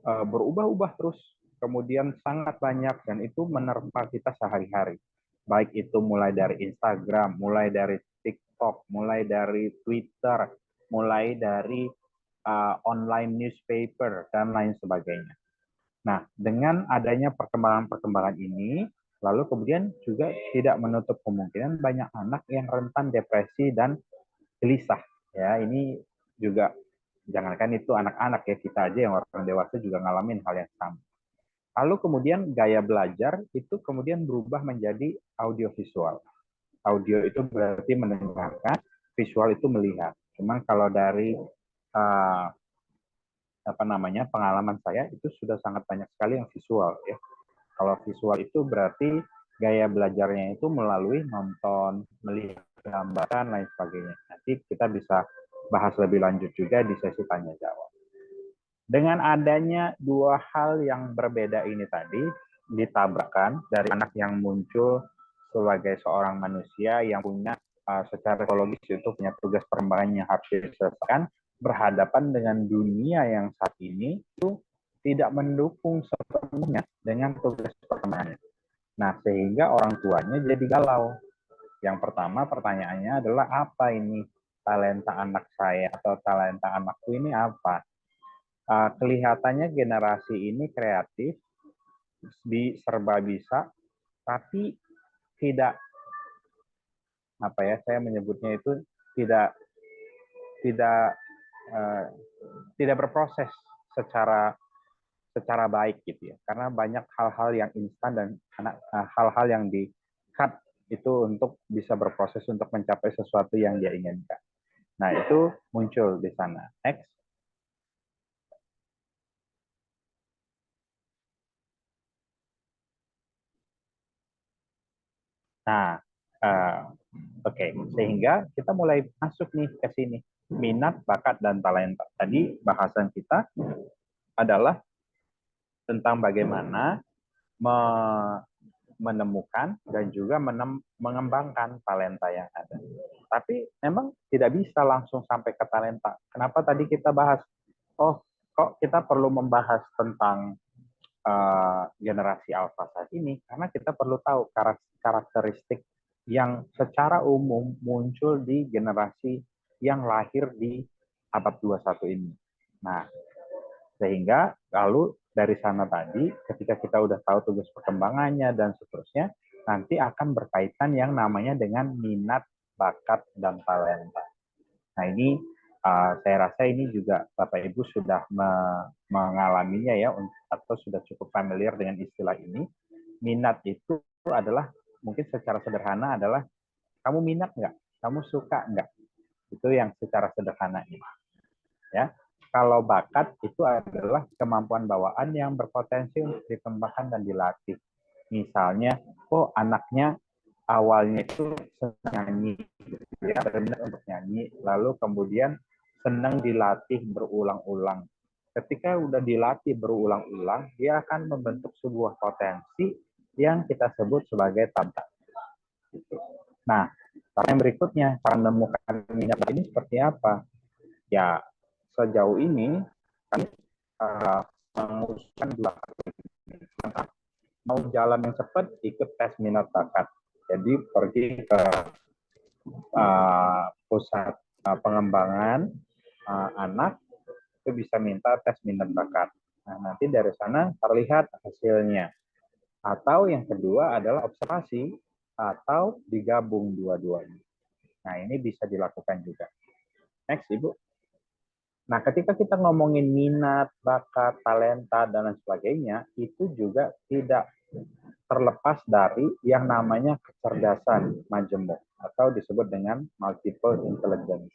berubah-ubah terus, kemudian sangat banyak, dan itu menerpa kita sehari-hari. Baik itu mulai dari Instagram, mulai dari TikTok, mulai dari Twitter, mulai dari online newspaper, dan lain sebagainya. Nah, dengan adanya perkembangan-perkembangan ini, lalu kemudian juga tidak menutup kemungkinan banyak anak yang rentan depresi dan gelisah. Ya, ini juga jangankan itu anak-anak ya, kita aja yang orang dewasa juga ngalamin hal yang sama. Lalu kemudian gaya belajar itu kemudian berubah menjadi audiovisual. Audio itu berarti mendengarkan, visual itu melihat. Cuman kalau dari pengalaman saya itu sudah sangat banyak sekali yang visual ya. Kalau visual itu berarti gaya belajarnya itu melalui nonton, melihat gambar, dan lain sebagainya. Nanti kita bisa bahas lebih lanjut juga di sesi tanya jawab. Dengan adanya dua hal yang berbeda ini tadi, ditabrakkan dari anak yang muncul sebagai seorang manusia yang punya secara psikologis itu punya tugas perkembangan yang harus diselesaikan, berhadapan dengan dunia yang saat ini itu tidak mendukung sepenuhnya dengan tugas perkembangannya. Nah, sehingga orang tuanya jadi galau. Yang pertama pertanyaannya adalah, apa ini talenta anak saya atau talenta anakku ini apa? Kelihatannya generasi ini kreatif, serba bisa, tapi tidak saya menyebutnya itu tidak berproses secara baik gitu ya, karena banyak hal-hal yang instan dan hal-hal yang di cut itu untuk bisa berproses untuk mencapai sesuatu yang dia inginkan. Nah, itu muncul di sana. Next. Nah, oke. Sehingga kita mulai masuk nih ke sini. Minat, bakat, dan talenta. Tadi bahasan kita adalah tentang bagaimana menemukan dan juga mengembangkan talenta yang ada. Tapi memang tidak bisa langsung sampai ke talenta. Kenapa tadi kita bahas, kok kita perlu membahas tentang generasi alfa saat ini? Karena kita perlu tahu karakteristik yang secara umum muncul di generasi yang lahir di abad 21 ini. Nah, sehingga lalu dari sana tadi, ketika kita udah tahu tugas perkembangannya dan seterusnya, nanti akan berkaitan yang namanya dengan minat, bakat, dan talenta. Nah, ini saya rasa ini juga Bapak Ibu sudah mengalaminya ya, atau sudah cukup familiar dengan istilah ini. Minat itu adalah, mungkin secara sederhana adalah, kamu minat nggak? Kamu suka nggak? Itu yang secara sederhana ini. Ya. Kalau bakat itu adalah kemampuan bawaan yang berpotensi untuk dikembangkan dan dilatih. Misalnya, anaknya awalnya itu senang nyanyi, dia berminat untuk nyanyi, lalu kemudian senang dilatih berulang-ulang. Ketika udah dilatih berulang-ulang, dia akan membentuk sebuah potensi yang kita sebut sebagai talenta. Nah, cara yang berikutnya, cara menemukan minat ini seperti apa? Ya, sejauh ini kami mengusulkan dua hal. Mau jalan yang cepat, ikut tes minat bakat. Jadi pergi ke pusat pengembangan anak, itu bisa minta tes minat bakat. Nah, nanti dari sana terlihat hasilnya. Atau yang kedua adalah observasi, atau digabung dua-duanya. Nah, ini bisa dilakukan juga. Next, Ibu. Nah, ketika kita ngomongin minat, bakat, talenta, dan lain sebagainya, itu juga tidak terlepas dari yang namanya kecerdasan majemuk, atau disebut dengan multiple intelligence.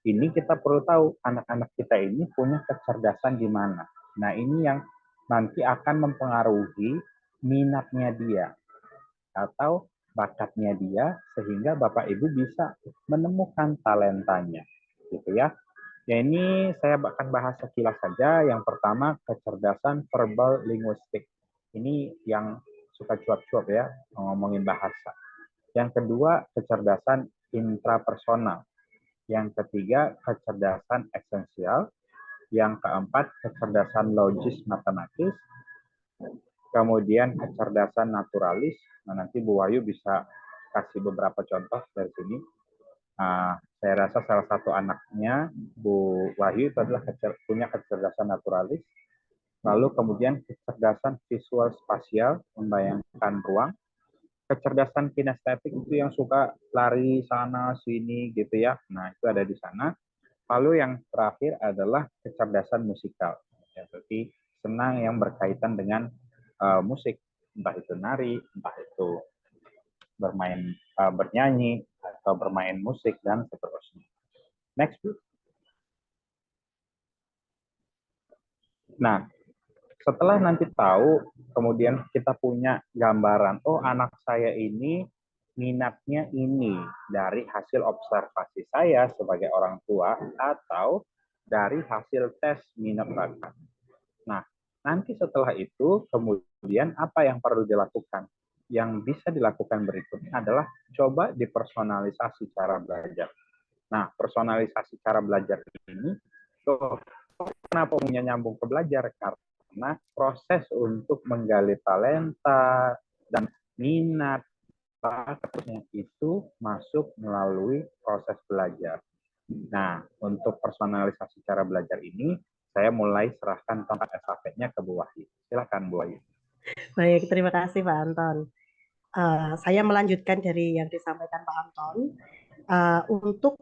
Ini kita perlu tahu, anak-anak kita ini punya kecerdasan di mana. Nah, ini yang nanti akan mempengaruhi minatnya dia, atau bakatnya dia sehingga Bapak Ibu bisa menemukan talentanya, gitu ya. Ya ini saya akan bahas sekilas saja. Yang pertama kecerdasan verbal linguistik. Ini yang suka cuap-cuap ya ngomongin bahasa. Yang kedua kecerdasan intrapersonal. Yang ketiga kecerdasan esensial. Yang keempat kecerdasan logis matematis. Kemudian kecerdasan naturalis. Nah, nanti Bu Wahyu bisa kasih beberapa contoh dari sini. Saya rasa salah satu anaknya, Bu Wahyu, itu adalah punya kecerdasan naturalis. Lalu kemudian kecerdasan visual spasial, membayangkan ruang. Kecerdasan kinestetik itu yang suka lari sana sini gitu ya. Nah, itu ada di sana. Lalu yang terakhir adalah kecerdasan musikal. Ya, berarti senang yang berkaitan dengan musik, entah itu nari, entah itu bermain bernyanyi atau bermain musik dan seterusnya. Next, please. Nah, setelah nanti tahu, kemudian kita punya gambaran, oh anak saya ini minatnya ini dari hasil observasi saya sebagai orang tua atau dari hasil tes minat bakat. Nah, nanti setelah itu kemudian apa yang perlu dilakukan? Yang bisa dilakukan berikutnya adalah coba dipersonalisasi cara belajar. Nah, personalisasi cara belajar ini, kenapa punya nyambung ke belajar? Karena proses untuk menggali talenta dan minat bakatnya itu masuk melalui proses belajar. Nah, untuk personalisasi cara belajar ini, saya mulai serahkan tongkat estafetnya ke Bu Wahyu. Silakan Bu Wahyu. Baik, terima kasih Pak Anton. Saya melanjutkan dari yang disampaikan Pak Anton untuk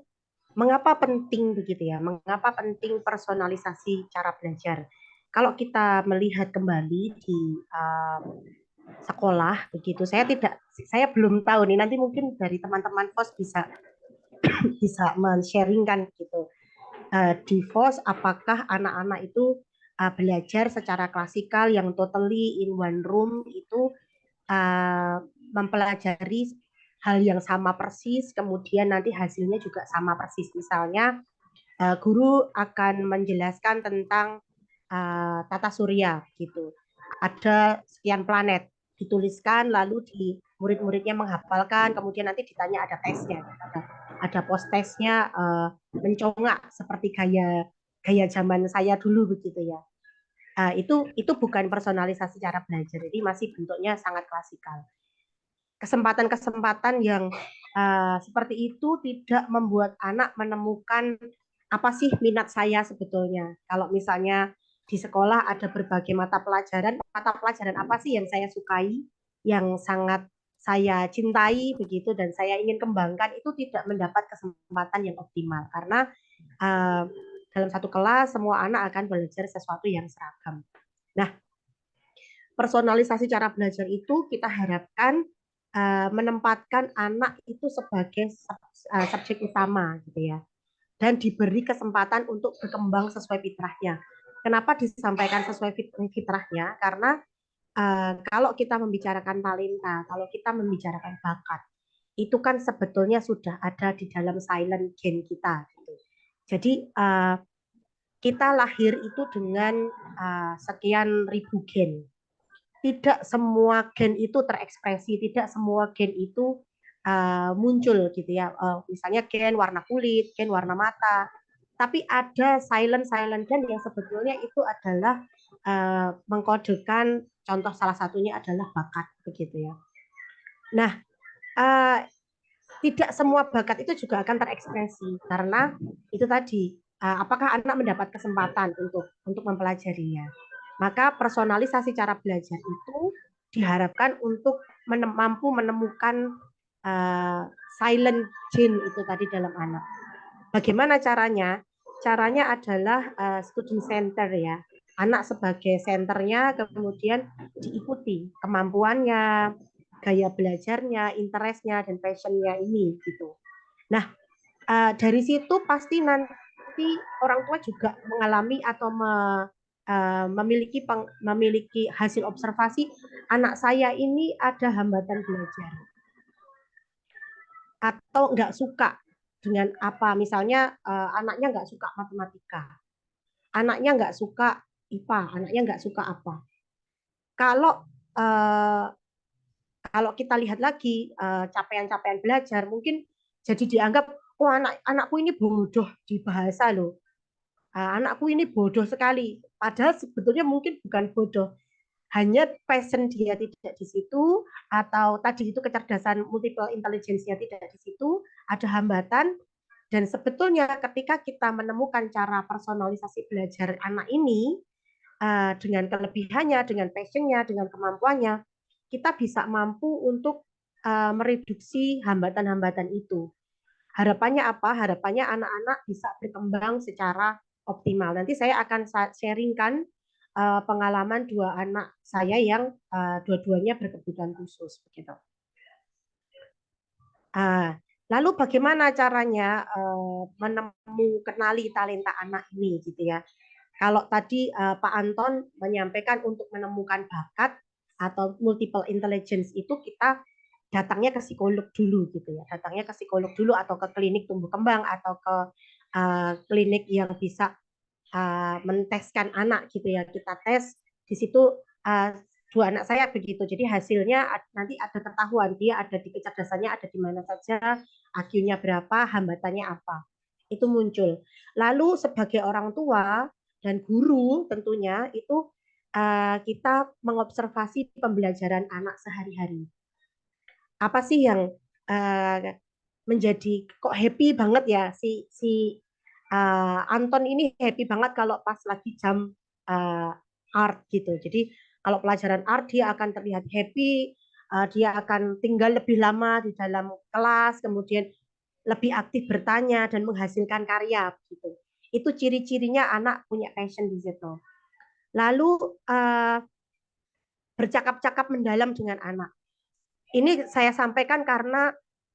mengapa penting begitu ya, mengapa penting personalisasi cara belajar. Kalau kita melihat kembali di sekolah begitu, saya belum tahu nih, nanti mungkin dari teman-teman FOS bisa men-sharingkan gitu. Di FOS apakah anak-anak itu belajar secara klasikal yang totally in one room itu mempelajari hal yang sama persis, kemudian nanti hasilnya juga sama persis. Misalnya guru akan menjelaskan tentang tata surya gitu. Ada sekian planet dituliskan, lalu di murid-muridnya menghafalkan, kemudian nanti ditanya ada tesnya, ada post tesnya mencongak seperti gaya zaman saya dulu begitu ya. Itu bukan personalisasi cara belajar, jadi masih bentuknya sangat klasikal. Kesempatan-kesempatan yang seperti itu tidak membuat anak menemukan apa sih minat saya sebetulnya. Kalau misalnya di sekolah ada berbagai mata pelajaran apa sih yang saya sukai, yang sangat saya cintai begitu dan saya ingin kembangkan, itu tidak mendapat kesempatan yang optimal karena dalam satu kelas semua anak akan belajar sesuatu yang seragam. Nah, personalisasi cara belajar itu kita harapkan menempatkan anak itu sebagai subjek utama gitu ya, dan diberi kesempatan untuk berkembang sesuai fitrahnya. Kenapa disampaikan sesuai fitrahnya? Karena kalau kita membicarakan talenta, kalau kita membicarakan bakat, itu kan sebetulnya sudah ada di dalam silent gene kita. Gitu. Jadi kita lahir itu dengan sekian ribu gen. Tidak semua gen itu terekspresi, tidak semua gen itu muncul gitu ya. Misalnya gen warna kulit, gen warna mata. Tapi ada silent gen yang sebetulnya itu adalah mengkodekan, contoh salah satunya adalah bakat begitu ya. Nah, tidak semua bakat itu juga akan terekspresi karena itu tadi apakah anak mendapat kesempatan untuk mempelajarinya. Maka personalisasi cara belajar itu diharapkan untuk mampu menemukan silent gene itu tadi dalam anak. Bagaimana caranya? Caranya adalah student center ya. Anak sebagai senternya, kemudian diikuti kemampuannya, gaya belajarnya, interestnya, dan passionnya ini gitu. Nah, dari situ pasti nanti orang tua juga mengalami atau memiliki hasil observasi, anak saya ini ada hambatan belajar. atau nggak suka dengan apa, misalnya anaknya nggak suka matematika, anaknya nggak suka IPA, anaknya nggak suka apa. Kalau eh, kalau kita lihat lagi capaian-capaian belajar, mungkin jadi dianggap, oh anakku ini bodoh di bahasa loh, anakku ini bodoh sekali. Padahal sebetulnya mungkin bukan bodoh, hanya passion dia tidak di situ, atau tadi itu kecerdasan multiple intelligence-nya tidak di situ, ada hambatan. Dan sebetulnya ketika kita menemukan cara personalisasi belajar anak ini dengan kelebihannya, dengan passionnya, dengan kemampuannya, kita bisa mampu untuk mereduksi hambatan-hambatan itu. Harapannya apa? Harapannya anak-anak bisa berkembang secara optimal. Nanti saya akan sharingkan pengalaman dua anak saya yang dua-duanya berkebutuhan khusus begitu. Lalu bagaimana caranya kenali talenta anak ini gitu ya. Kalau tadi Pak Anton menyampaikan untuk menemukan bakat atau multiple intelligence itu kita datangnya ke psikolog dulu gitu ya. Datangnya ke psikolog dulu atau ke klinik tumbuh kembang atau ke klinik yang bisa menteskan anak gitu ya. Kita tes di situ dua anak saya begitu. Jadi hasilnya nanti ada ketahuan dia ada di kecerdasannya ada di mana saja, IQ-nya berapa, hambatannya apa. Itu muncul. Lalu sebagai orang tua dan guru tentunya itu kita mengobservasi pembelajaran anak sehari-hari. Apa sih yang menjadi kok happy banget ya si Anton ini happy banget kalau pas lagi jam art gitu. Jadi kalau pelajaran art dia akan terlihat happy, dia akan tinggal lebih lama di dalam kelas, kemudian lebih aktif bertanya dan menghasilkan karya gitu. Itu ciri-cirinya anak punya passion di situ. Lalu bercakap-cakap mendalam dengan anak. Ini saya sampaikan karena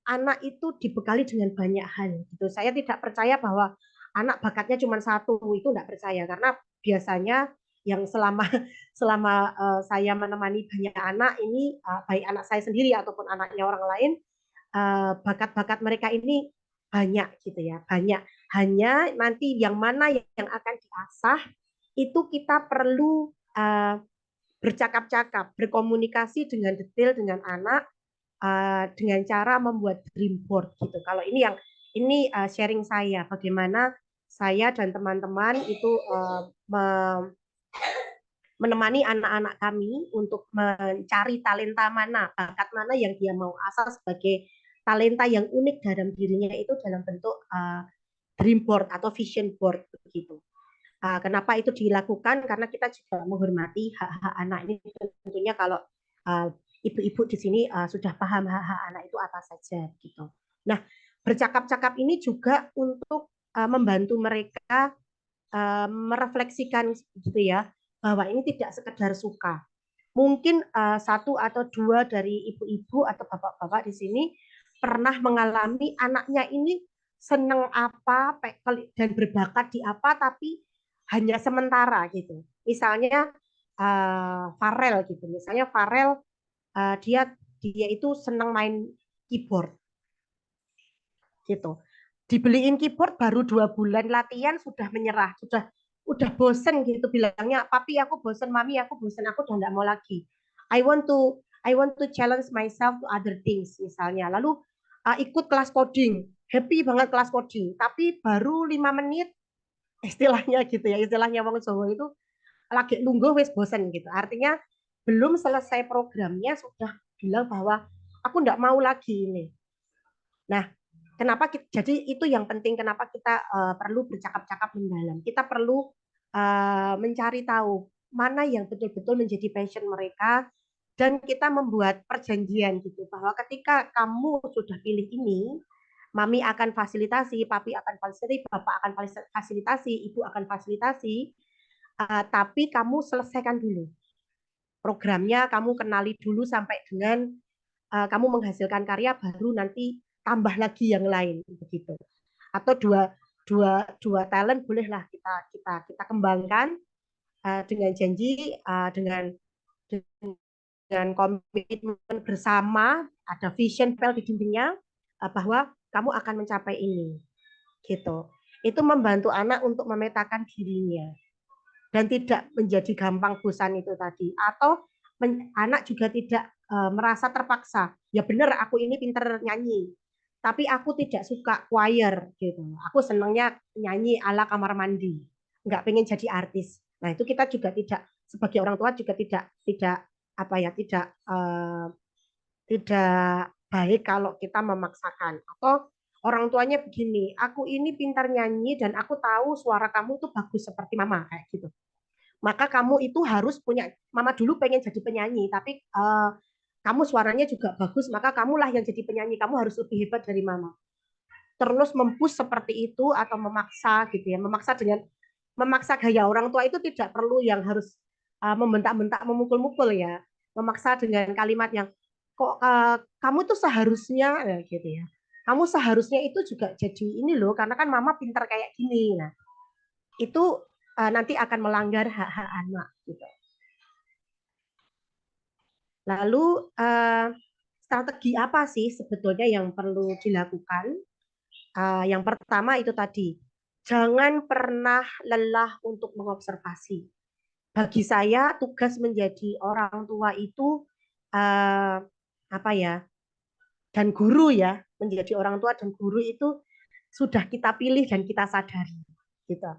anak itu dibekali dengan banyak hal gitu. Saya tidak percaya bahwa anak bakatnya cuma satu, itu tidak percaya karena biasanya yang selama saya menemani banyak anak ini baik anak saya sendiri ataupun anaknya orang lain, bakat-bakat mereka ini banyak gitu ya, banyak. Hanya nanti yang mana yang akan diasah itu kita perlu bercakap-cakap, berkomunikasi dengan detail dengan anak dengan cara membuat dream board gitu. Kalau ini sharing saya bagaimana saya dan teman-teman itu menemani anak-anak kami untuk mencari talenta mana, bakat mana yang dia mau asal sebagai talenta yang unik dalam dirinya itu dalam bentuk dream board atau vision board begitu. Kenapa itu dilakukan? Karena kita juga menghormati hak-hak anak ini. Tentunya kalau ibu-ibu di sini sudah paham hak-hak anak itu apa saja gitu. Nah, bercakap-cakap ini juga untuk membantu mereka merefleksikan gitu ya, bahwa ini tidak sekedar suka. Mungkin satu atau dua dari ibu-ibu atau bapak-bapak di sini pernah mengalami anaknya ini senang apa dan berbakat di apa, tapi hanya sementara gitu. Misalnya Farel gitu. Misalnya Farel dia itu senang main keyboard gitu. Dibeliin keyboard baru 2 bulan latihan sudah menyerah, udah bosen gitu bilangnya, papi aku bosen, mami aku bosen, aku udah nggak mau lagi. I want to challenge myself to other things misalnya. Lalu ikut kelas coding, happy banget kelas coding, tapi baru 5 menit istilahnya gitu ya, istilahnya wong Jawa itu lagi nunggu wis bosen gitu. Artinya belum selesai programnya sudah bilang bahwa aku nggak mau lagi ini. Nah, kenapa jadi itu yang penting kenapa kita perlu bercakap-cakap mendalam. Kita perlu mencari tahu mana yang betul-betul menjadi passion mereka dan kita membuat perjanjian gitu bahwa ketika kamu sudah pilih ini, mami akan fasilitasi, papi akan fasilitasi, bapak akan fasilitasi, ibu akan fasilitasi, tapi kamu selesaikan dulu programnya, kamu kenali dulu sampai dengan kamu menghasilkan karya, baru nanti tambah lagi yang lain begitu. Atau dua talent bolehlah kita kembangkan dengan janji, dengan komitmen bersama, ada vision pel di dindingnya, bahwa kamu akan mencapai ini, gitu. Itu membantu anak untuk memetakan dirinya dan tidak menjadi gampang bosan itu tadi. Atau anak juga tidak merasa terpaksa. Ya benar, aku ini pinter nyanyi, tapi aku tidak suka choir gitu. Aku senangnya nyanyi ala kamar mandi, nggak pengen jadi artis. Nah itu kita juga tidak, sebagai orang tua juga tidak apa ya, tidak baik kalau kita memaksakan. Atau orang tuanya begini, aku ini pintar nyanyi dan aku tahu suara kamu itu bagus seperti mama, kayak gitu. Maka kamu itu harus punya, mama dulu pengen jadi penyanyi, tapi kamu suaranya juga bagus, maka kamulah yang jadi penyanyi, kamu harus lebih hebat dari mama. Terus mempush seperti itu atau memaksa gitu ya, memaksa gaya orang tua itu tidak perlu yang harus membentak-bentak, memukul-mukul ya. Memaksa dengan kalimat yang kok kamu tuh seharusnya ya, gitu ya. Kamu seharusnya itu juga jadi ini loh, karena kan mama pintar kayak gini. Nah, itu nanti akan melanggar hak-hak anak gitu. Lalu strategi apa sih sebetulnya yang perlu dilakukan? Yang pertama itu tadi, jangan pernah lelah untuk mengobservasi. Bagi saya tugas menjadi orang tua itu apa ya, dan guru ya, menjadi orang tua dan guru itu sudah kita pilih dan kita sadari gitu.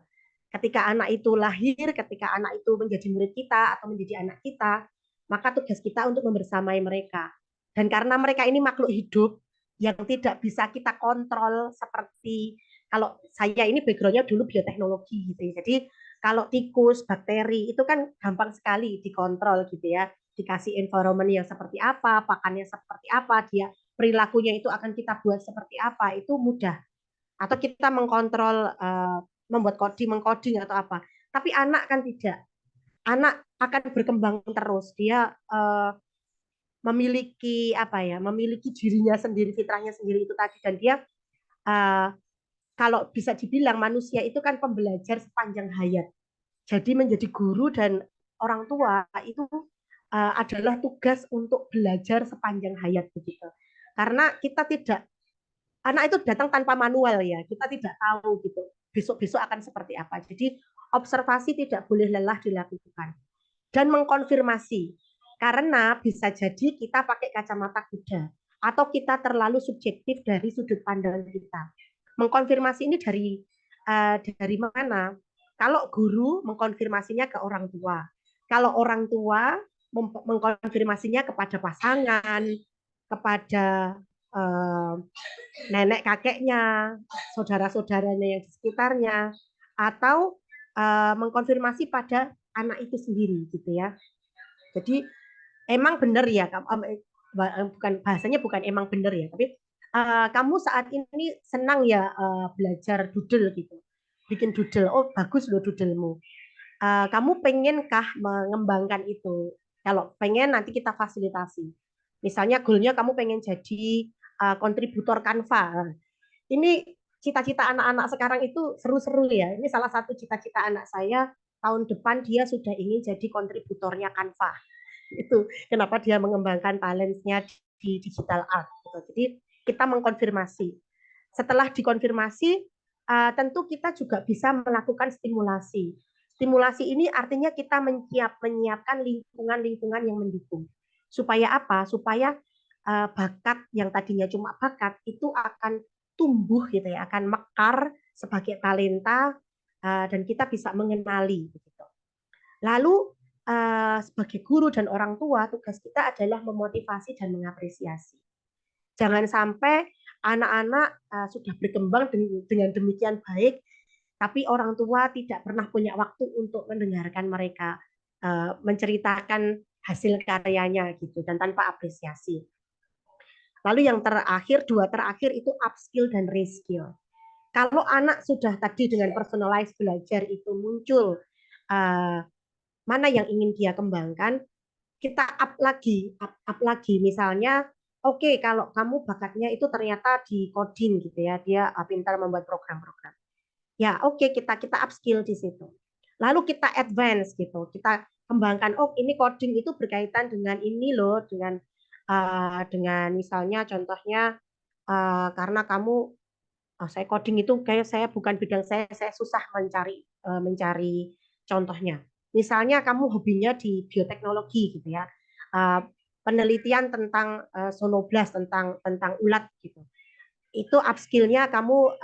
Ketika anak itu lahir, ketika anak itu menjadi murid kita atau menjadi anak kita, maka tugas kita untuk membersamai mereka. Dan karena mereka ini makhluk hidup yang tidak bisa kita kontrol, seperti kalau saya ini backgroundnya dulu bioteknologi gitu ya. Jadi kalau tikus, bakteri itu kan gampang sekali dikontrol gitu ya. Dikasih environment yang seperti apa, pakannya seperti apa, dia perilakunya itu akan kita buat seperti apa, itu mudah. Atau kita mengkontrol membuat mengcoding atau apa. Tapi anak kan tidak. Anak akan berkembang terus. Dia memiliki apa ya? Memiliki dirinya sendiri, fitrahnya sendiri itu tadi. Dan dia kalau bisa dibilang manusia itu kan pembelajar sepanjang hayat. Jadi menjadi guru dan orang tua itu adalah tugas untuk belajar sepanjang hayat begitu. Karena kita tidak, anak itu datang tanpa manual ya, kita tidak tahu gitu besok-besok akan seperti apa. Jadi observasi tidak boleh lelah dilakukan dan mengkonfirmasi, karena bisa jadi kita pakai kacamata kuda atau kita terlalu subjektif dari sudut pandang kita. Mengkonfirmasi ini dari mana? Kalau guru mengkonfirmasinya ke orang tua, kalau orang tua mengkonfirmasinya kepada pasangan, kepada nenek kakeknya, saudara-saudaranya yang di sekitarnya, atau mengkonfirmasi pada anak itu sendiri gitu ya. Jadi emang benar ya, bukan bahasanya bukan emang benar ya, tapi kamu saat ini senang ya belajar doodle gitu, bikin doodle, oh bagus loh doodlemu. Kamu pengenkah mengembangkan itu? Kalau pengen nanti kita fasilitasi. Misalnya goalnya kamu pengen jadi kontributor Canva. Ini cita-cita anak-anak sekarang itu seru-seru ya. Ini salah satu cita-cita anak saya, tahun depan dia sudah ingin jadi kontributornya Canva. Itu kenapa dia mengembangkan talentnya di digital art. Jadi kita mengkonfirmasi. Setelah dikonfirmasi, tentu kita juga bisa melakukan stimulasi. Stimulasi ini artinya kita menyiapkan lingkungan-lingkungan yang mendukung. Supaya apa? Supaya bakat yang tadinya cuma bakat itu akan tumbuh gitu ya, akan mekar sebagai talenta dan kita bisa mengenali gitu. Lalu sebagai guru dan orang tua, tugas kita adalah memotivasi dan mengapresiasi. Jangan sampai anak-anak sudah berkembang dengan demikian baik, tapi orang tua tidak pernah punya waktu untuk mendengarkan mereka menceritakan hasil karyanya gitu, dan tanpa apresiasi. Lalu yang terakhir, dua terakhir itu upskill dan reskill. Kalau anak sudah tadi dengan personalized belajar itu muncul mana yang ingin dia kembangkan, kita up lagi. Misalnya, oke, kalau kamu bakatnya itu ternyata di coding gitu ya, dia pintar membuat program-program. Ya, oke, kita upskill di situ. Lalu kita advance gitu, kita kembangkan. Oh, ini coding itu berkaitan dengan ini loh, dengan misalnya contohnya karena kamu saya coding itu kayak saya bukan bidang saya susah mencari contohnya. Misalnya kamu hobinya di bioteknologi gitu ya, penelitian tentang sonoblast, tentang ulat gitu. Itu upskill-nya kamu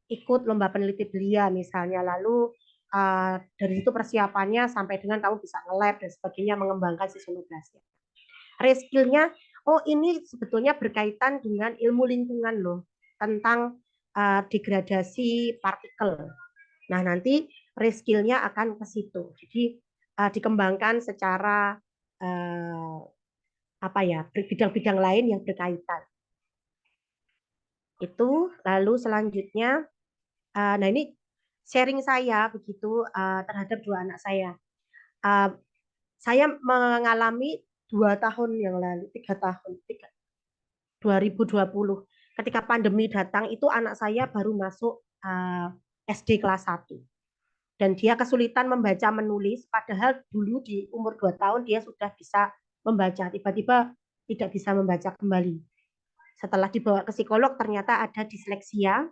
ikut lomba peneliti belia misalnya, lalu dari itu persiapannya sampai dengan kamu bisa nge-lab dan sebagainya mengembangkan si sonoblastnya. Reskill-nya, oh ini sebetulnya berkaitan dengan ilmu lingkungan loh, tentang degradasi partikel. Nah, nanti reskill-nya akan ke situ. Jadi dikembangkan secara bidang-bidang lain yang berkaitan. Itu lalu selanjutnya, nah ini sharing saya begitu terhadap dua anak saya. Saya mengalami 2 tahun yang lalu, 2020. Ketika pandemi datang itu anak saya baru masuk SD kelas 1. Dan dia kesulitan membaca menulis, padahal dulu di umur 2 tahun dia sudah bisa membaca. Tiba-tiba tidak bisa membaca kembali. Setelah dibawa ke psikolog ternyata ada disleksia,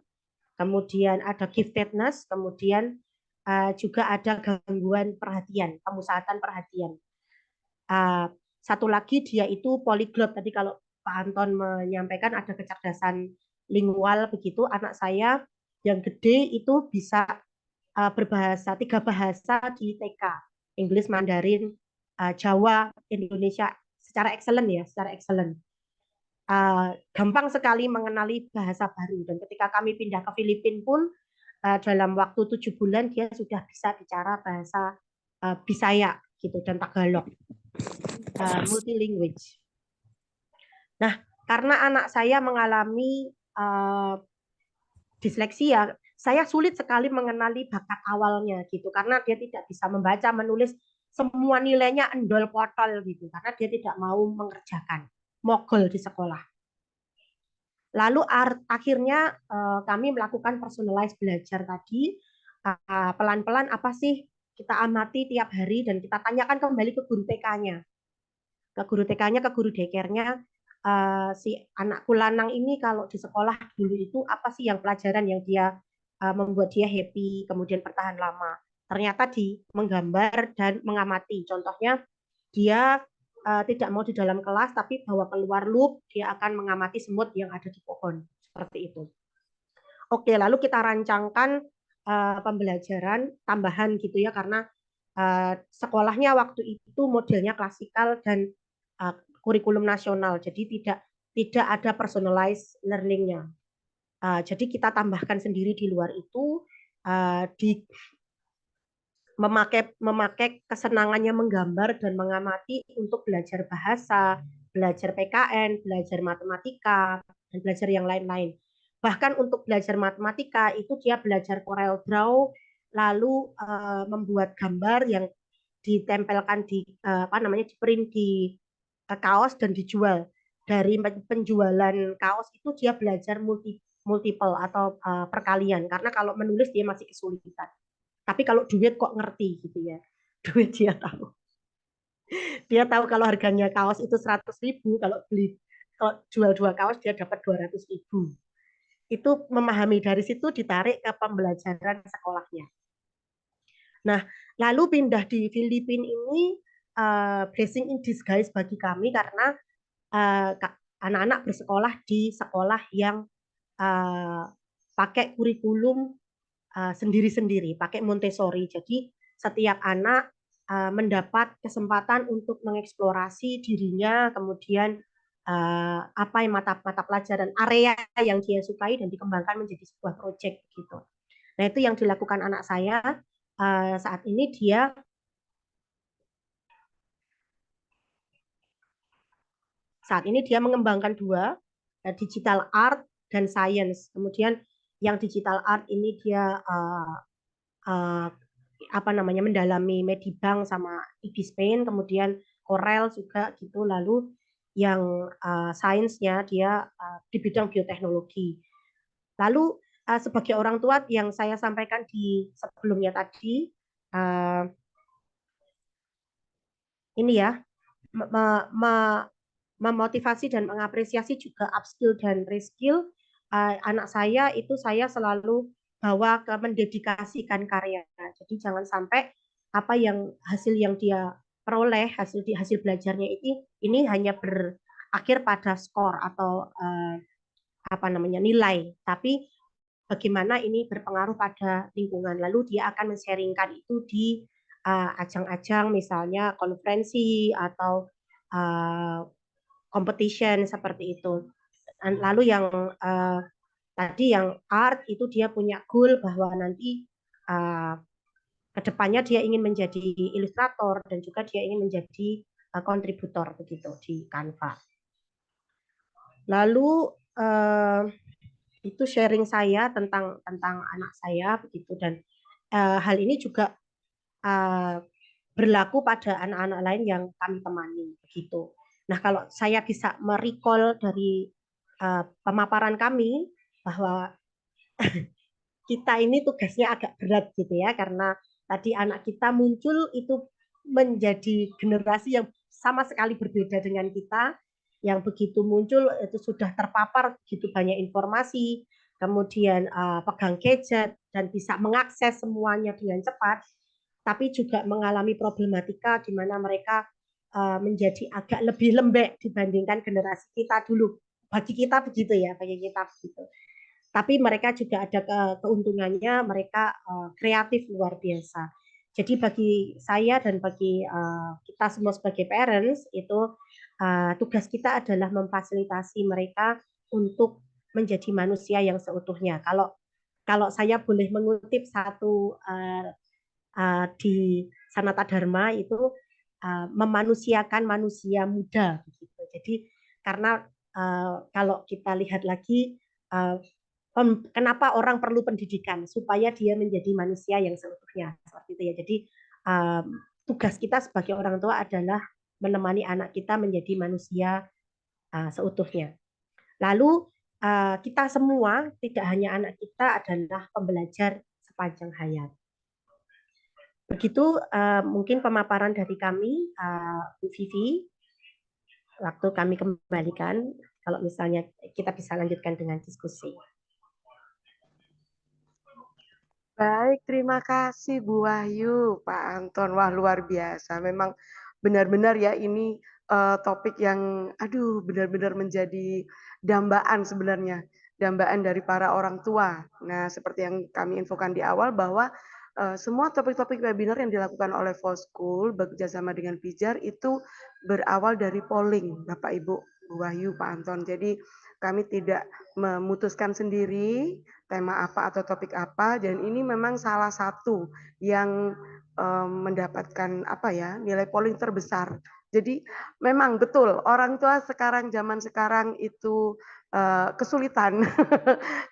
kemudian ada giftedness, kemudian juga ada gangguan perhatian, pemusatan perhatian. Satu lagi dia itu polyglot. Tadi kalau Pak Anton menyampaikan ada kecerdasan lingual begitu. Anak saya yang gede itu bisa berbahasa 3 bahasa di TK, Inggris, Mandarin, Jawa, Indonesia secara excellent ya, secara excellent. Gampang sekali mengenali bahasa baru. Dan ketika kami pindah ke Filipina pun dalam waktu 7 bulan dia sudah bisa bicara bahasa Bisaya gitu dan Tagalog. Multilanguage. Nah, karena anak saya mengalami disleksia, saya sulit sekali mengenali bakat awalnya gitu, karena dia tidak bisa membaca, menulis, semua nilainya endol potol gitu, karena dia tidak mau mengerjakan, mogol di sekolah. Lalu akhirnya kami melakukan personalized belajar tadi, pelan-pelan apa sih kita amati tiap hari dan kita tanyakan kembali ke guru TK-nya. Ke guru TK-nya, ke guru dekernya, si anakku lanang ini kalau di sekolah dulu itu apa sih yang pelajaran yang dia membuat dia happy, kemudian bertahan lama. Ternyata di menggambar dan mengamati. Contohnya dia tidak mau di dalam kelas, tapi bawa keluar loop, dia akan mengamati semut yang ada di pohon. Seperti itu. Oke, lalu kita rancangkan pembelajaran tambahan gitu ya, karena sekolahnya waktu itu modelnya klasikal dan kurikulum nasional, jadi tidak ada personalized learning-nya. Jadi kita tambahkan sendiri di luar itu, memakai kesenangannya menggambar dan mengamati untuk belajar bahasa, belajar PKN, belajar matematika, dan belajar yang lain-lain. Bahkan untuk belajar matematika itu dia belajar Corel Draw, lalu membuat gambar yang ditempelkan di di print di kaos dan dijual. Dari penjualan kaos itu dia belajar multiple atau perkalian, karena kalau menulis dia masih kesulitan. Tapi kalau duit kok ngerti gitu ya. Duit dia tahu. Dia tahu kalau harganya kaos itu 100.000, kalau jual 2 kaos dia dapat 200.000. Itu memahami, dari situ ditarik ke pembelajaran sekolahnya. Nah, lalu pindah di Filipina ini blessing in disguise bagi kami, karena anak-anak bersekolah di sekolah yang pakai kurikulum sendiri-sendiri, pakai Montessori. Jadi setiap anak mendapat kesempatan untuk mengeksplorasi dirinya, kemudian apa yang mata pelajaran, area yang dia sukai dan dikembangkan menjadi sebuah proyek gitu. Nah, itu yang dilakukan anak saya saat ini. Dia mengembangkan 2, digital art dan science. Kemudian yang digital art ini dia mendalami Medibank sama IB Spain, kemudian Corel juga gitu. Lalu yang sainsnya dia di bidang bioteknologi. Lalu sebagai orang tua yang saya sampaikan di sebelumnya tadi, ini ya, memotivasi dan mengapresiasi juga upskill dan reskill anak saya itu saya selalu bawa ke mendedikasikan karya. Jadi jangan sampai apa yang hasil yang dia peroleh hasil belajarnya ini hanya berakhir pada skor atau apa namanya nilai, tapi bagaimana ini berpengaruh pada lingkungan. Lalu dia akan men-sharingkan itu di ajang-ajang misalnya konferensi atau competition seperti itu. Lalu yang tadi yang art itu dia punya goal bahwa nanti kedepannya dia ingin menjadi ilustrator dan juga dia ingin menjadi kontributor begitu di Canva. Lalu itu sharing saya tentang anak saya begitu dan hal ini juga berlaku pada anak-anak lain yang kami temani begitu. Nah, kalau saya bisa merecall dari pemaparan kami bahwa kita ini tugasnya agak berat gitu ya, karena tadi anak kita muncul itu menjadi generasi yang sama sekali berbeda dengan kita, yang begitu muncul itu sudah terpapar begitu banyak informasi, kemudian pegang gadget dan bisa mengakses semuanya dengan cepat, tapi juga mengalami problematika di mana mereka menjadi agak lebih lembek dibandingkan generasi kita dulu. Bagi kita begitu ya, bagi kita begitu. Tapi mereka juga ada keuntungannya, mereka kreatif luar biasa. Jadi bagi saya dan bagi kita semua sebagai parents itu tugas kita adalah memfasilitasi mereka untuk menjadi manusia yang seutuhnya. Kalau saya boleh mengutip satu di Sanata Dharma itu memanusiakan manusia muda begitu. Jadi karena kalau kita lihat lagi kenapa orang perlu pendidikan supaya dia menjadi manusia yang seutuhnya seperti itu ya. Jadi tugas kita sebagai orang tua adalah menemani anak kita menjadi manusia seutuhnya. Lalu kita semua, tidak hanya anak kita, adalah pembelajar sepanjang hayat. Begitu mungkin pemaparan dari kami, Bu Vivi. Waktu kami kembalikan, kalau misalnya kita bisa lanjutkan dengan diskusi. Baik, terima kasih Bu Wahyu, Pak Anton. Wah, luar biasa. Memang benar-benar ya ini topik yang benar-benar menjadi dambaan sebenarnya. Dambaan dari para orang tua. Nah, seperti yang kami infokan di awal bahwa semua topik-topik webinar yang dilakukan oleh Foskul bekerjasama dengan Pijar itu berawal dari polling, Bapak Ibu, Bu Wahyu, Pak Anton. Jadi kami tidak memutuskan sendiri tema apa atau topik apa, dan ini memang salah satu yang mendapatkan nilai polling terbesar. Jadi memang betul orang tua sekarang zaman sekarang itu kesulitan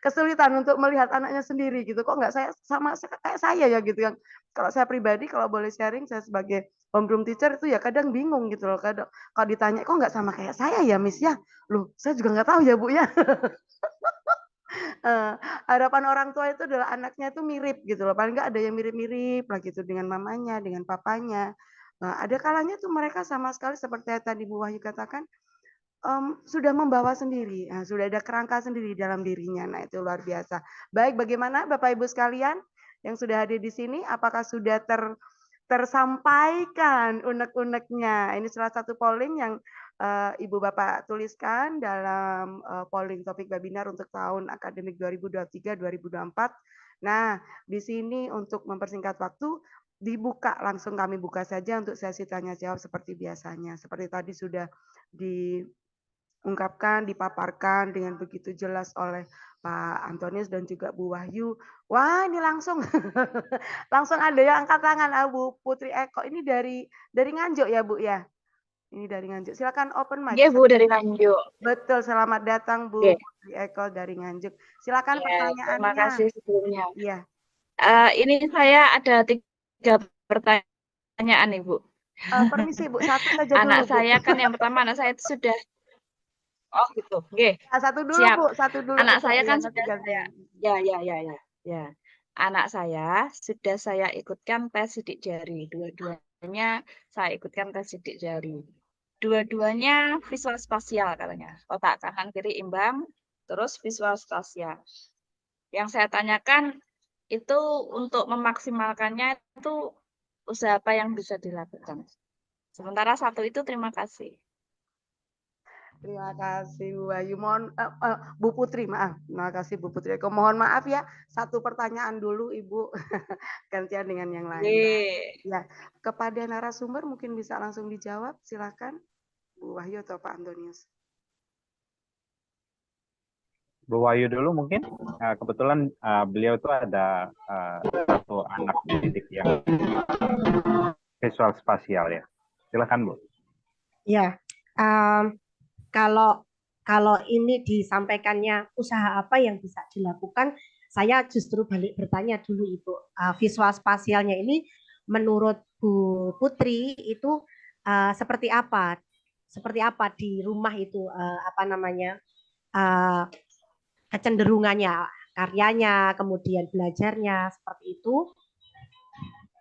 kesulitan untuk melihat anaknya sendiri gitu. Kok nggak saya sama kayak saya ya gitu yang kalau saya pribadi kalau boleh sharing saya sebagai homeroom teacher itu ya kadang bingung gitu loh. Kadang kalau ditanya kok nggak sama kayak saya ya Miss ya. Loh, saya juga nggak tahu ya Bu ya. Harapan orang tua itu adalah anaknya itu mirip gitu loh. Paling nggak ada yang mirip-mirip lah gitu dengan mamanya, dengan papanya. Nah, ada kalanya tuh mereka sama sekali seperti yang tadi Bu Wahyu katakan, sudah membawa sendiri, sudah ada kerangka sendiri dalam dirinya. Nah, itu luar biasa. Baik, bagaimana Bapak Ibu sekalian yang sudah hadir di sini? Apakah sudah tersampaikan unek-uneknya? Ini salah satu polling yang Ibu Bapak tuliskan dalam polling topik webinar untuk tahun akademik 2023-2024. Nah, di sini untuk mempersingkat waktu, dibuka langsung kami buka saja untuk sesi tanya jawab seperti biasanya. Seperti tadi sudah diungkapkan, dipaparkan dengan begitu jelas oleh Pak Antonius dan juga Bu Wahyu. Wah, ini langsung langsung ada yang angkat tangan, Bu Putri Eko. Ini dari Nganjuk ya, Bu ya? Ini dari Nganjuk. Silakan open mic. Iya, Bu, dari Nganjuk. Betul, selamat datang Bu Putri Eko dari Nganjuk. Silakan pertanyaannya. Terima kasih sebelumnya. Iya. Ini saya ada 3 pertanyaan nih, Bu. Permisi Bu, satu saja dulu. Anak Bu. saya kan yang pertama anak saya itu sudah gitu. Oke. Satu dulu Siap. Bu, satu dulu. Anak saya kan nanti sudah gantian. ya. Anak saya sudah saya ikutkan tes sidik jari. Dua-duanya saya ikutkan tes sidik jari. dua-duanya visual spasial katanya. Otak kanan kiri imbang, terus visual spasial. Yang saya tanyakan itu untuk memaksimalkannya itu usaha apa yang bisa dilakukan. Sementara satu itu terima kasih. Terima kasih Bu Bayu. Bu Putri, maaf. Terima kasih Bu Putri. Mohon maaf ya, satu pertanyaan dulu Ibu, gantian dengan yang lain. Ya, kepada narasumber mungkin bisa langsung dijawab, silakan Bu Wahyu atau Pak Antonius. Bu Wahyu dulu mungkin. Kebetulan beliau itu ada satu anak didik yang visual spasial ya. Silakan Bu. Ya, kalau ini disampaikannya usaha apa yang bisa dilakukan, saya justru balik bertanya dulu Ibu. Visual spasialnya ini menurut Bu Putri itu seperti apa? Seperti apa di rumah itu apa namanya? Kecenderungannya, karyanya, kemudian belajarnya seperti itu.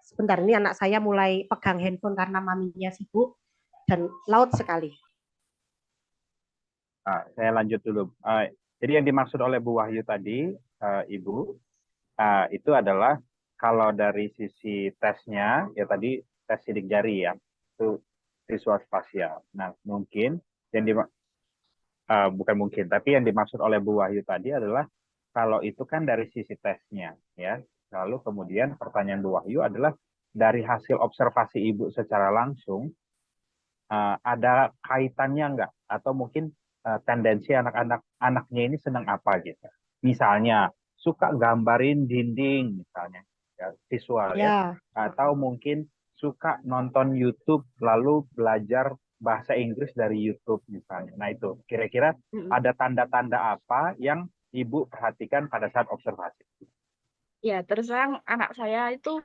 Sebentar, ini anak saya mulai pegang handphone karena maminya sibuk dan laut sekali. Saya lanjut dulu. Jadi yang dimaksud oleh Bu Wahyu tadi, Ibu, itu adalah kalau dari sisi tesnya, ya tadi tes sidik jari ya, itu visual spasial. Nah, mungkin yang bukan mungkin, tapi yang dimaksud oleh Bu Wahyu tadi adalah kalau itu kan dari sisi tesnya, ya. Lalu kemudian pertanyaan Bu Wahyu adalah dari hasil observasi Ibu secara langsung, ada kaitannya enggak? Atau mungkin tendensi anaknya ini senang apa gitu. Misalnya suka gambarin dinding misalnya, ya, visual ya. Atau mungkin suka nonton YouTube lalu belajar bahasa Inggris dari YouTube misalnya. Nah itu kira-kira ada tanda-tanda apa yang Ibu perhatikan pada saat observasi? Ya, terus terang anak saya itu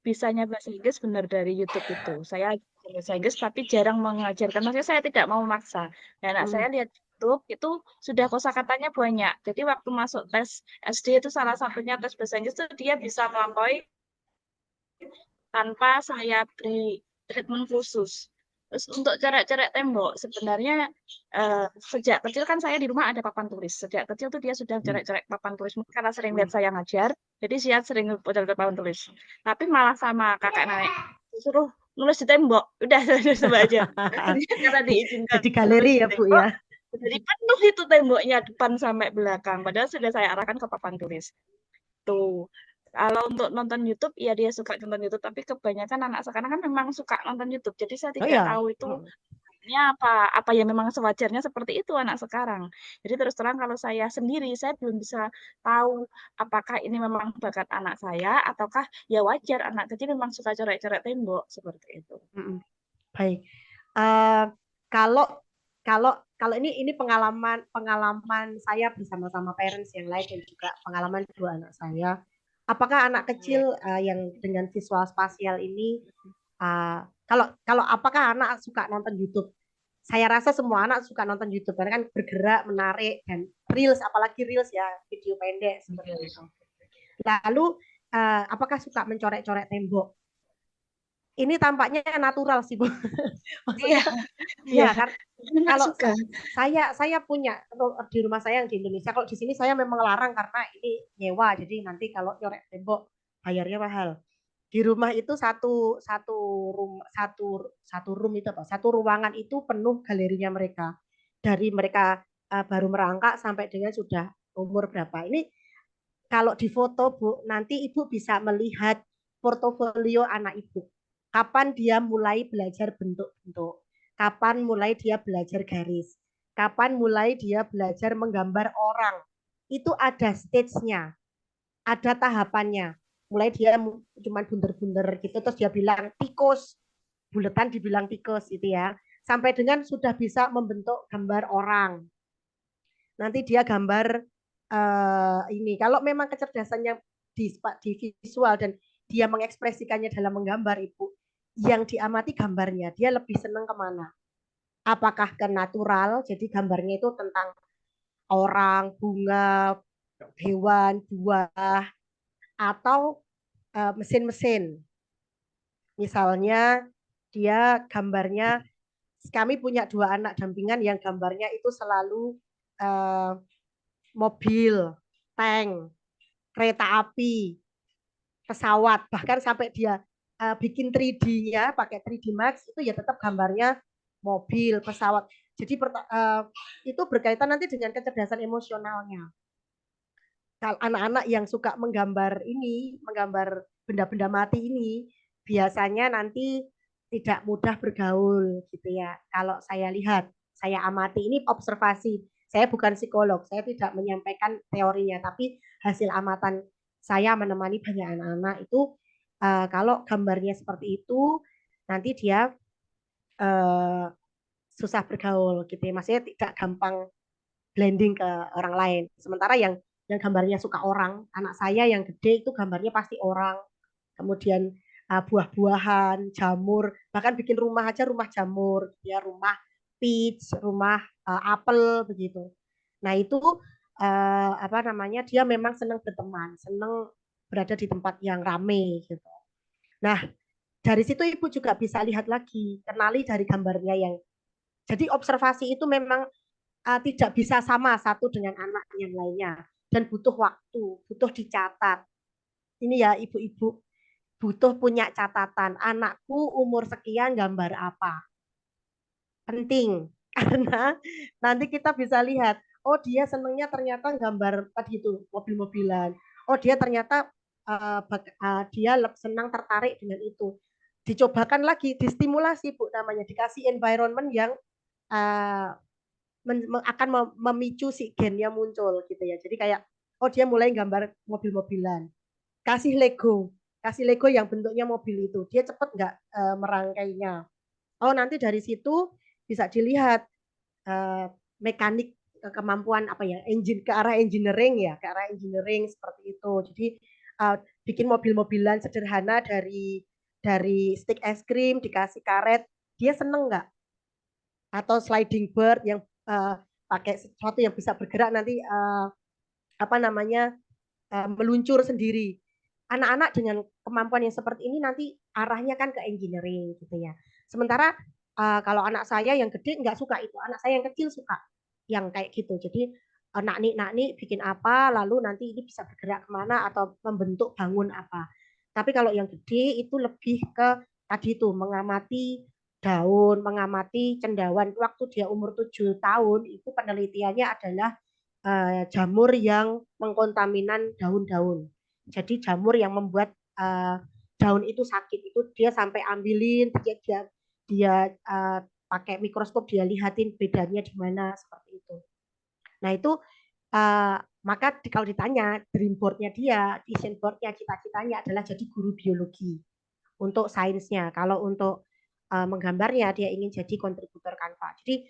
bisanya bahasa Inggris benar dari YouTube itu. Saya bahasa Inggris tapi jarang mengajarkan. Maksudnya saya tidak mau memaksa. Dan anak saya lihat YouTube itu sudah kosakatanya banyak. Jadi waktu masuk tes SD itu salah satunya tes bahasa Inggris itu dia bisa melampaui tanpa saya beri treatment khusus. Terus untuk coret-coret tembok, sebenarnya sejak kecil kan saya di rumah ada papan tulis. Sejak kecil tuh dia sudah coret-coret papan tulis. Mungkin karena sering lihat saya ngajar, jadi dia sering coret-coret papan tulis. Tapi malah sama kakak nenek disuruh nulis di tembok. Udah coba aja. Karena diizinkan. Jadi galeri ya Bu ya. Jadi penuh itu temboknya depan sampai belakang. Padahal sudah saya arahkan ke papan tulis. Tuh. Kalau untuk nonton YouTube, ya dia suka nonton YouTube, tapi kebanyakan anak sekarang kan memang suka nonton YouTube. Jadi saya tidak tahu itu apa ya memang sewajarnya seperti itu anak sekarang. Jadi terus terang kalau saya sendiri, saya belum bisa tahu apakah ini memang bakat anak saya, ataukah ya wajar anak kecil memang suka coret-coret tembok seperti itu. Baik. Kalau ini pengalaman saya bersama-sama parents yang lain dan juga pengalaman dua anak saya. Apakah anak kecil yang dengan visual spasial ini kalau apakah anak suka nonton YouTube? Saya rasa semua anak suka nonton YouTube karena kan bergerak, menarik dan reels, apalagi reels ya, video pendek seperti itu. Lalu apakah suka mencoret-coret tembok? Ini tampaknya natural sih Bu. Maksudnya, ya kan kalau saya punya di rumah saya yang di Indonesia, kalau di sini saya memang larang karena ini nyewa, jadi nanti kalau coret tembok bayarnya mahal. Di rumah itu satu room itu apa? Satu ruangan itu penuh galerinya mereka. Dari mereka baru merangkak sampai dengan sudah umur berapa. Ini kalau di foto Bu, nanti Ibu bisa melihat portofolio anak Ibu. Kapan dia mulai belajar bentuk-bentuk, kapan mulai dia belajar garis, kapan mulai dia belajar menggambar orang. Itu ada stage-nya, ada tahapannya. Mulai dia cuma bunder-bunder gitu, terus dia bilang tikus, buletan dibilang tikus itu ya. Sampai dengan sudah bisa membentuk gambar orang. Nanti dia gambar ini. Kalau memang kecerdasannya di visual dan dia mengekspresikannya dalam menggambar Ibu, yang diamati gambarnya, dia lebih senang kemana? Apakah ke natural, jadi gambarnya itu tentang orang, bunga, hewan, buah, atau mesin-mesin. Misalnya dia gambarnya kami punya 2 anak dampingan yang gambarnya itu selalu mobil, tank, kereta api, pesawat, bahkan sampai dia bikin 3D-nya pakai 3D Max itu ya tetap gambarnya mobil, pesawat. Jadi itu berkaitan nanti dengan kecerdasan emosionalnya. Kalau anak-anak yang suka menggambar ini, menggambar benda-benda mati ini, biasanya nanti tidak mudah bergaul gitu ya. Kalau saya lihat, saya amati, ini observasi. Saya bukan psikolog, saya tidak menyampaikan teorinya, tapi hasil amatan saya menemani banyak anak-anak itu kalau gambarnya seperti itu, nanti dia susah bergaul gitu ya. Maksudnya tidak gampang blending ke orang lain. Sementara yang gambarnya suka orang, anak saya yang gede itu gambarnya pasti orang. Kemudian buah-buahan, jamur, bahkan bikin rumah aja rumah jamur, ya rumah peach, rumah apel begitu. Nah itu apa namanya dia memang senang berteman, senang berada di tempat yang ramai gitu. Nah dari situ ibu juga bisa lihat lagi, kenali dari gambarnya yang. Jadi observasi itu memang tidak bisa sama satu dengan anak yang lainnya dan butuh waktu, butuh dicatat. Ini ya ibu-ibu butuh punya catatan. Anakku umur sekian gambar apa? Penting karena nanti kita bisa lihat, oh dia senangnya ternyata gambar tadi itu mobil-mobilan. Oh dia ternyata dia senang tertarik dengan itu. Dicobakan lagi, distimulasi Bu namanya, dikasih environment yang akan memicu si gennya muncul gitu ya. Jadi kayak oh dia mulai gambar mobil-mobilan. Kasih Lego yang bentuknya mobil itu. Dia cepet nggak merangkainya. Oh nanti dari situ bisa dilihat mekanik kemampuan apa ya engine ke arah engineering ya, ke arah engineering seperti itu. Jadi bikin mobil-mobilan sederhana dari stick es krim dikasih karet, dia seneng nggak? Atau sliding bird yang pakai sesuatu yang bisa bergerak nanti apa namanya meluncur sendiri. Anak-anak dengan kemampuan yang seperti ini nanti arahnya kan ke engineering gitu ya. Sementara kalau anak saya yang gede nggak suka itu, anak saya yang kecil suka yang kayak gitu. Jadi naknik bikin apa, lalu nanti ini bisa bergerak kemana atau membentuk bangun apa. Tapi kalau yang gede itu lebih ke tadi itu mengamati daun, mengamati cendawan. Waktu dia umur 7 tahun itu penelitiannya adalah jamur yang mengkontaminan daun-daun. Jadi jamur yang membuat daun itu sakit itu dia sampai ambilin, dia pakai mikroskop dia lihatin bedanya di mana seperti itu. Nah itu maka kalau ditanya dream boardnya dia, vision boardnya, cita-citanya adalah jadi guru biologi untuk sainsnya. Kalau untuk menggambarnya dia ingin jadi kontributor Canva. Jadi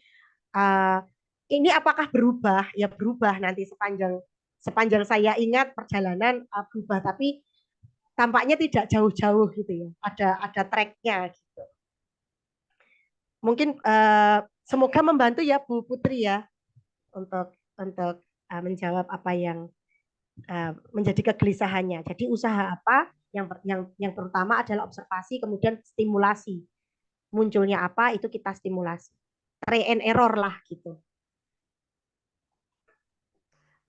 ini apakah berubah? Ya berubah nanti sepanjang saya ingat perjalanan berubah, tapi tampaknya tidak jauh-jauh gitu ya. Ada tracknya gitu. Mungkin semoga membantu ya Bu Putri ya untuk menjawab apa yang menjadi kegelisahannya. Jadi usaha apa yang pertama adalah observasi, kemudian stimulasi. Munculnya apa itu kita stimulasi. Try and error lah gitu.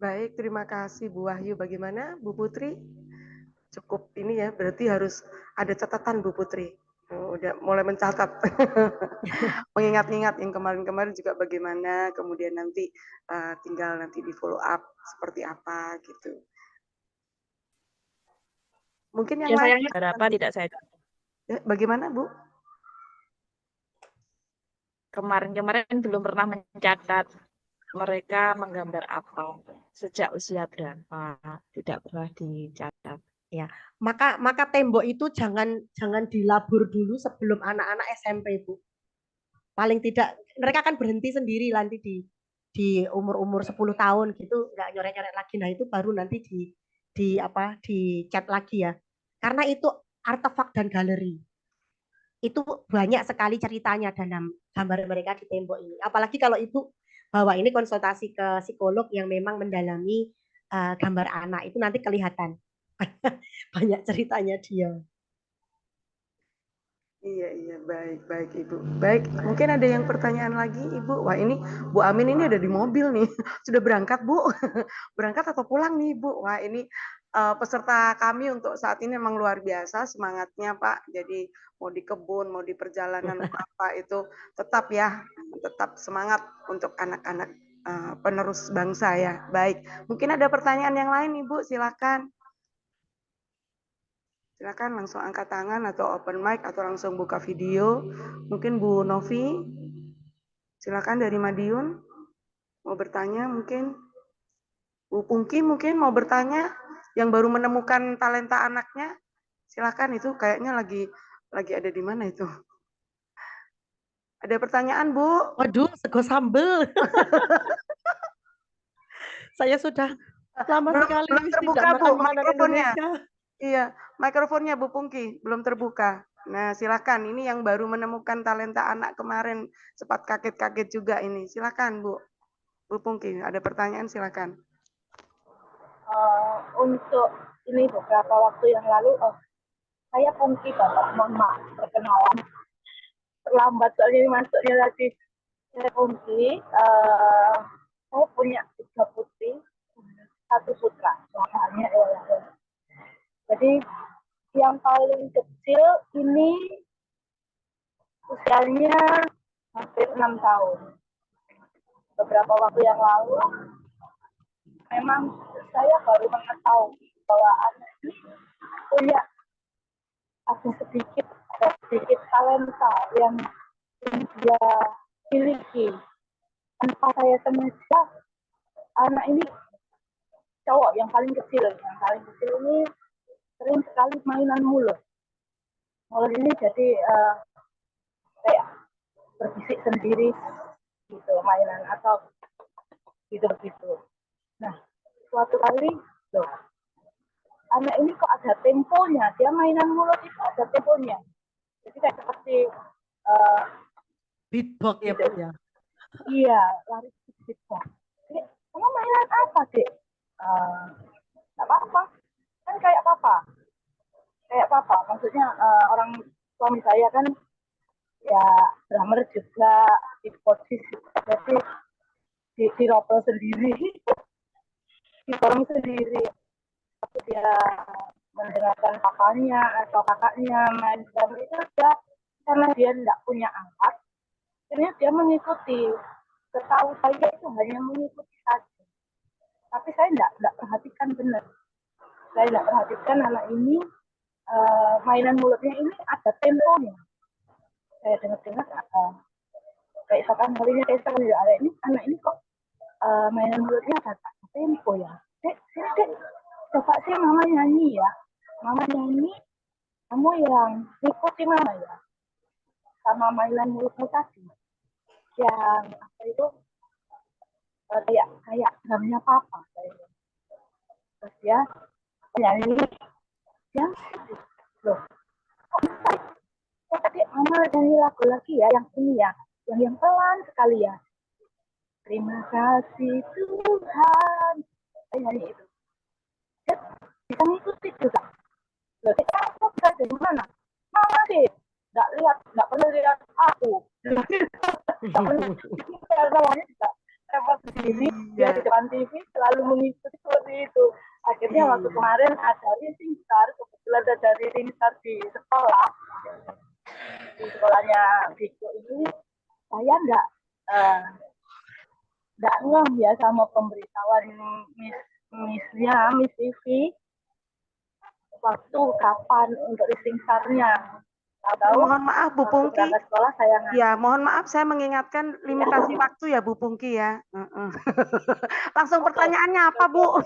Baik, terima kasih Bu Wahyu. Bagaimana Bu Putri? Cukup ini ya, berarti harus ada catatan Bu Putri. Udah mulai mencatat. Mengingat-ingat yang kemarin-kemarin juga bagaimana, kemudian nanti tinggal nanti di follow up seperti apa gitu. Mungkin yang Ya lain sayangnya berapa tidak saya bagaimana Bu? kemarin belum pernah mencatat mereka menggambar apa sejak usia berapa, tidak pernah dicatat. Ya, maka tembok itu jangan dilabur dulu sebelum anak-anak SMP Bu. Paling tidak mereka kan berhenti sendiri nanti di umur 10 tahun gitu nggak nyoret-nyoret lagi. Nah itu baru nanti di cat lagi ya. Karena itu artefak dan galeri. Itu banyak sekali ceritanya dalam gambar mereka di tembok ini. Apalagi kalau ibu bawa ini konsultasi ke psikolog yang memang mendalami gambar anak itu nanti kelihatan banyak ceritanya dia. Iya, baik, baik Ibu. Baik, mungkin ada yang pertanyaan lagi Ibu? Wah ini Bu Amin ini ada di mobil nih, sudah berangkat Bu? Berangkat atau pulang nih Bu? Wah ini peserta kami untuk saat ini memang luar biasa semangatnya Pak. Jadi mau di kebun, mau di perjalanan apa itu tetap ya, tetap semangat untuk anak-anak penerus bangsa ya. Baik, mungkin ada pertanyaan yang lain Ibu, silakan. Silakan langsung angkat tangan atau open mic atau langsung buka video. Mungkin Bu Novi, silakan dari Madiun mau bertanya mungkin. Bu Pungki mungkin mau bertanya yang baru menemukan talenta anaknya. Silakan itu kayaknya lagi ada di mana itu? Ada pertanyaan Bu? Waduh, sego sambel. Saya sudah lama sekali Belum tidak terbuka makan Bu makanan mikrofonnya. Indonesia. Iya, mikrofonnya Bu Pungki belum terbuka. Nah, silakan. Ini yang baru menemukan talenta anak kemarin, sempat kaget-kaget juga ini. Silakan Bu. Bu Pungki, ada pertanyaan silakan. Untuk ini beberapa waktu yang lalu, saya Pungki Bapak, mohon maaf perkenalan. Terlambat soalnya ini masuknya lagi. Saya Pungki, saya punya 3 putri, 1 putra. Soalnya jadi yang paling kecil ini usianya hampir 6 tahun. Beberapa waktu yang lalu, memang saya baru mengetahui bahwa anak ini punya ada sedikit talenta yang dia miliki. Tanpa saya sengaja, anak ini cowok yang paling kecil ini sering sekali mainan mulut. Mulut ini jadi kayak berbisik sendiri gitu mainan atau gitu. Nah, suatu kali loh, anak ini kok ada temponya, dia mainan mulut itu ada temponya. Jadi kayak seperti Beatbox ya Bu ya. iya, lari beatbox. Kamu mainan apa Dek? Nggak apa-apa, kan kayak papa. Maksudnya orang suami saya kan ya drummer juga, keyboardis juga, jadi diropel sendiri, diborong sendiri. Waktu dia mendengarkan papanya atau kakaknya main drum itu dia karena dia tidak punya angkat, akhirnya dia mengikuti. Setahu saya itu hanya mengikuti saja. Tapi saya tidak perhatikan benar. Saya tidak perhatikan anak ini mainan mulutnya ini ada temponya. Saya dengar kayak misalkan kalinya anak ini kok mainan mulutnya ada tempo ya. Dek, coba sih mama nyanyi ya. Mama nyanyi, kamu yang ikuti mama ya. Sama mainan mulutmu tadi. Yang apa itu kayak drumnya papa. Terus dia nyanyi, ya loh. Tadi mama nyanyi lagu lagi ya, yang ini ya, yang pelan sekali ya. Terima kasih Tuhan. Saya nyanyi itu. Dia bisa ngikuti juga. Loh, kamu bisa dari mana? Mama sih, nggak pernah lihat aku. Nggak pernah. Namanya juga lewat sendiri, dia di depan TV selalu mengikuti seperti itu. Akhirnya waktu kemarin ada Rising Star, kebetulan ada Rising Star di sekolah. Di sekolahnya Biko ini, saya nggak ngeh ya sama pemberitahuan Miss Vivi waktu kapan untuk Rising Star-nya. Mohon maaf Bu Pungki. Sekolah saya ya, mohon maaf saya mengingatkan limitasi waktu ya Bu Pungki ya. Langsung pertanyaannya apa Bu?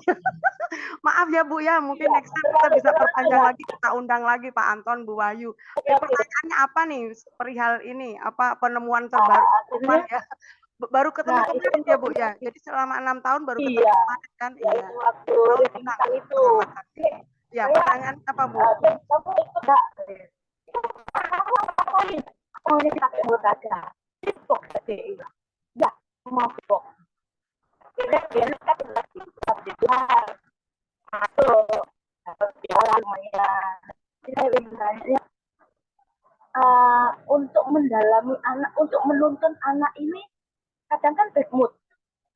Maaf ya Bu ya, mungkin next time kita bisa perpanjang lagi, kita undang lagi Pak Anton, Bu Wahyu. Pertanyaannya apa nih perihal ini? Apa penemuan terbaru ya? Baru ketemu kemarin ya Bu ya. Jadi selama 6 tahun baru ketemu kemarin kan? Iya. Waktu itu. Ya, pertanyaan apa Bu? Kamu ikut nggak? Kamu ini pakai mulut aja. Beatbox aja. Ya, mau beatbox. Dia kan di luar. Masuk. Dapat piala lumayan. Jadi saya ingin tanya, mendalami anak, untuk menuntun anak ini kadang kan bad mood.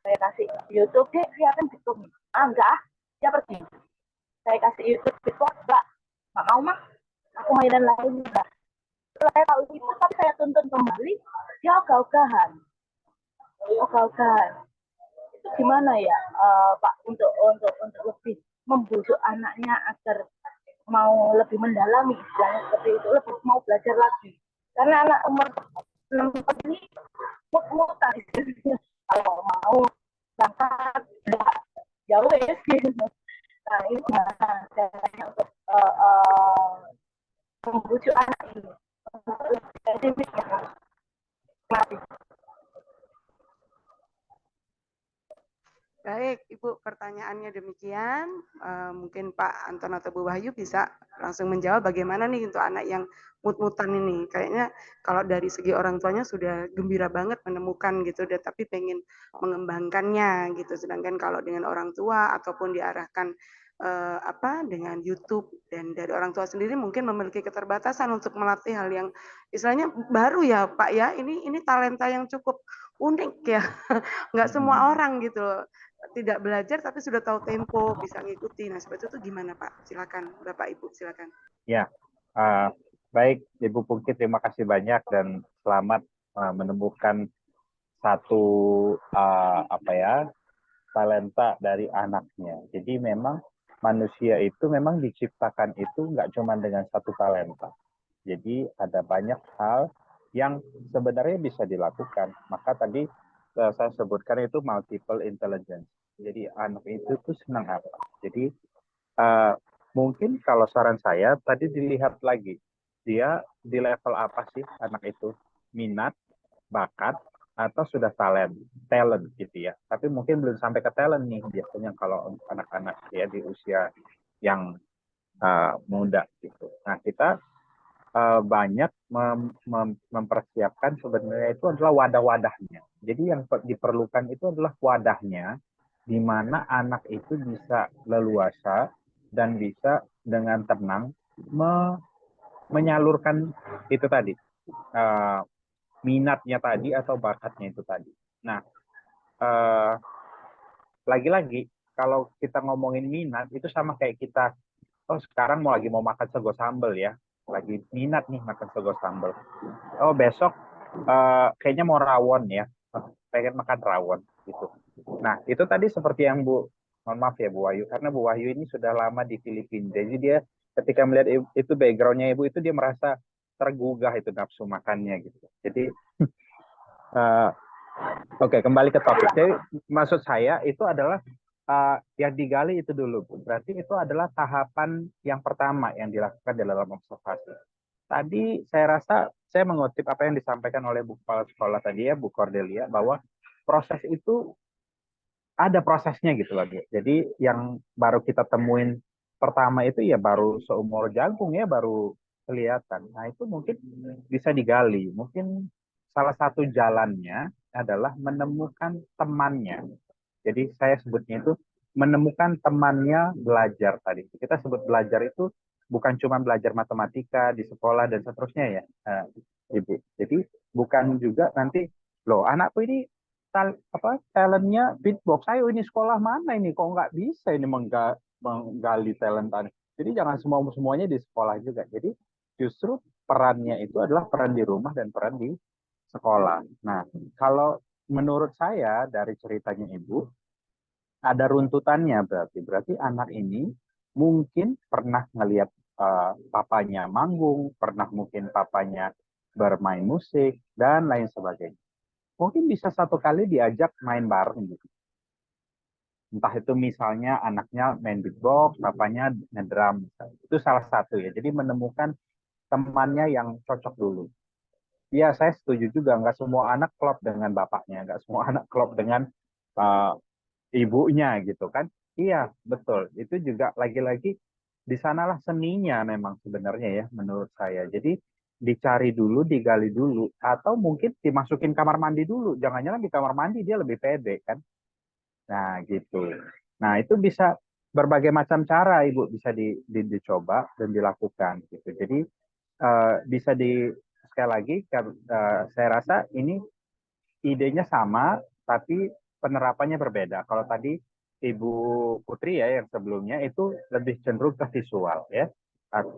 Saya kasih YouTube, dia kelihatan gitu. Enggak, dia pergi. Saya kasih YouTube, enggak mau mah, aku mainan lain enggak. Saya tahu itu, tapi saya tuntun kembali, dia ogah-ogahan. Itu gimana ya, Pak, untuk lebih membujuk anaknya agar mau lebih mendalami, istilahnya seperti itu, lebih mau belajar lagi. Karena anak umur 6 tahun ini mut-mutan. Kalau mau berangkat, enggak jauh ya. Nah, ini gimana caranya untuk membujuk anak ini? Jadi, mati. Baik, Ibu, pertanyaannya demikian. Mungkin Pak Anton atau Bu Wahyu bisa langsung menjawab bagaimana nih untuk anak yang mut-mutan ini. Kayaknya kalau dari segi orang tuanya sudah gembira banget menemukan gitu, tapi pengen mengembangkannya gitu. Sedangkan kalau dengan orang tua ataupun diarahkan dengan YouTube dan dari orang tua sendiri mungkin memiliki keterbatasan untuk melatih hal yang istilahnya baru ya Pak ya. Ini talenta yang cukup unik ya. Nggak semua orang gitu loh. Tidak belajar tapi sudah tahu tempo, bisa ngikuti. Nah, seperti itu gimana Pak? Silakan, Bapak Ibu, silakan. Ya, baik Ibu Pungki, terima kasih banyak dan selamat menemukan satu talenta dari anaknya. Jadi memang manusia itu memang diciptakan itu nggak cuma dengan satu talenta. Jadi ada banyak hal yang sebenarnya bisa dilakukan. Maka tadi saya sebutkan itu multiple intelligence. Jadi anak itu tuh senang apa. Jadi mungkin kalau saran saya tadi dilihat lagi. Dia di level apa sih anak itu? Minat, bakat, atau sudah talent gitu ya. Tapi mungkin belum sampai ke talent nih biasanya kalau anak-anak ya di usia yang muda gitu. Nah, kita banyak mempersiapkan sebenarnya itu adalah wadah-wadahnya. Jadi yang diperlukan itu adalah wadahnya di mana anak itu bisa leluasa dan bisa dengan tenang menyalurkan itu tadi, minatnya tadi atau bakatnya itu tadi. Nah, lagi-lagi kalau kita ngomongin minat itu sama kayak kita, sekarang mau makan sego sambal ya, lagi minat nih makan sego sambal. Besok kayaknya mau rawon ya, pengen makan rawon gitu. Nah, itu tadi seperti yang mohon maaf ya Bu Wahyu, karena Bu Wahyu ini sudah lama di Filipina. Jadi dia ketika melihat itu backgroundnya Ibu itu dia merasa tergugah itu nafsu makannya gitu. Jadi oke, kembali ke topik. Jadi maksud saya itu adalah yang digali itu dulu, Bu. Berarti itu adalah tahapan yang pertama yang dilakukan dalam observasi. Tadi saya rasa saya mengutip apa yang disampaikan oleh Bu Kepala Sekolah tadi ya, Bu Cordelia, bahwa proses itu ada prosesnya gitu lagi. Jadi yang baru kita temuin pertama itu ya baru seumur jagung ya, baru kelihatan. Nah, itu mungkin bisa digali. Mungkin salah satu jalannya adalah menemukan temannya. Jadi saya sebutnya itu menemukan temannya belajar tadi. Kita sebut belajar itu bukan cuma belajar matematika di sekolah dan seterusnya ya, Ibu. Jadi bukan juga nanti, loh anakku ini talentnya beatbox, ayo ini sekolah mana ini kok nggak bisa ini menggali talenta. Jadi jangan semuanya di sekolah juga. Jadi justru perannya itu adalah peran di rumah dan peran di sekolah. Nah, kalau menurut saya dari ceritanya Ibu, ada runtutannya berarti anak ini mungkin pernah ngelihat papanya manggung, pernah mungkin papanya bermain musik dan lain sebagainya. Mungkin bisa satu kali diajak main bareng gitu. Entah itu misalnya anaknya main beatbox, papanya ngedrum. Itu salah satu ya. Jadi menemukan temannya yang cocok dulu. Ya, saya setuju juga. Nggak semua anak klop dengan bapaknya. Nggak semua anak klop dengan ibunya gitu kan. Iya, betul. Itu juga lagi-lagi di sanalah seninya memang sebenarnya ya menurut saya. Jadi dicari dulu, digali dulu, atau mungkin dimasukin kamar mandi dulu. Jangan-jangan di kamar mandi dia lebih pede kan. Nah, gitu. Nah, itu bisa berbagai macam cara Ibu bisa dicoba dan dilakukan gitu. Jadi bisa sekali lagi saya rasa ini idenya sama, tapi penerapannya berbeda. Kalau tadi Ibu Putri ya yang sebelumnya itu lebih cenderung ke visual ya.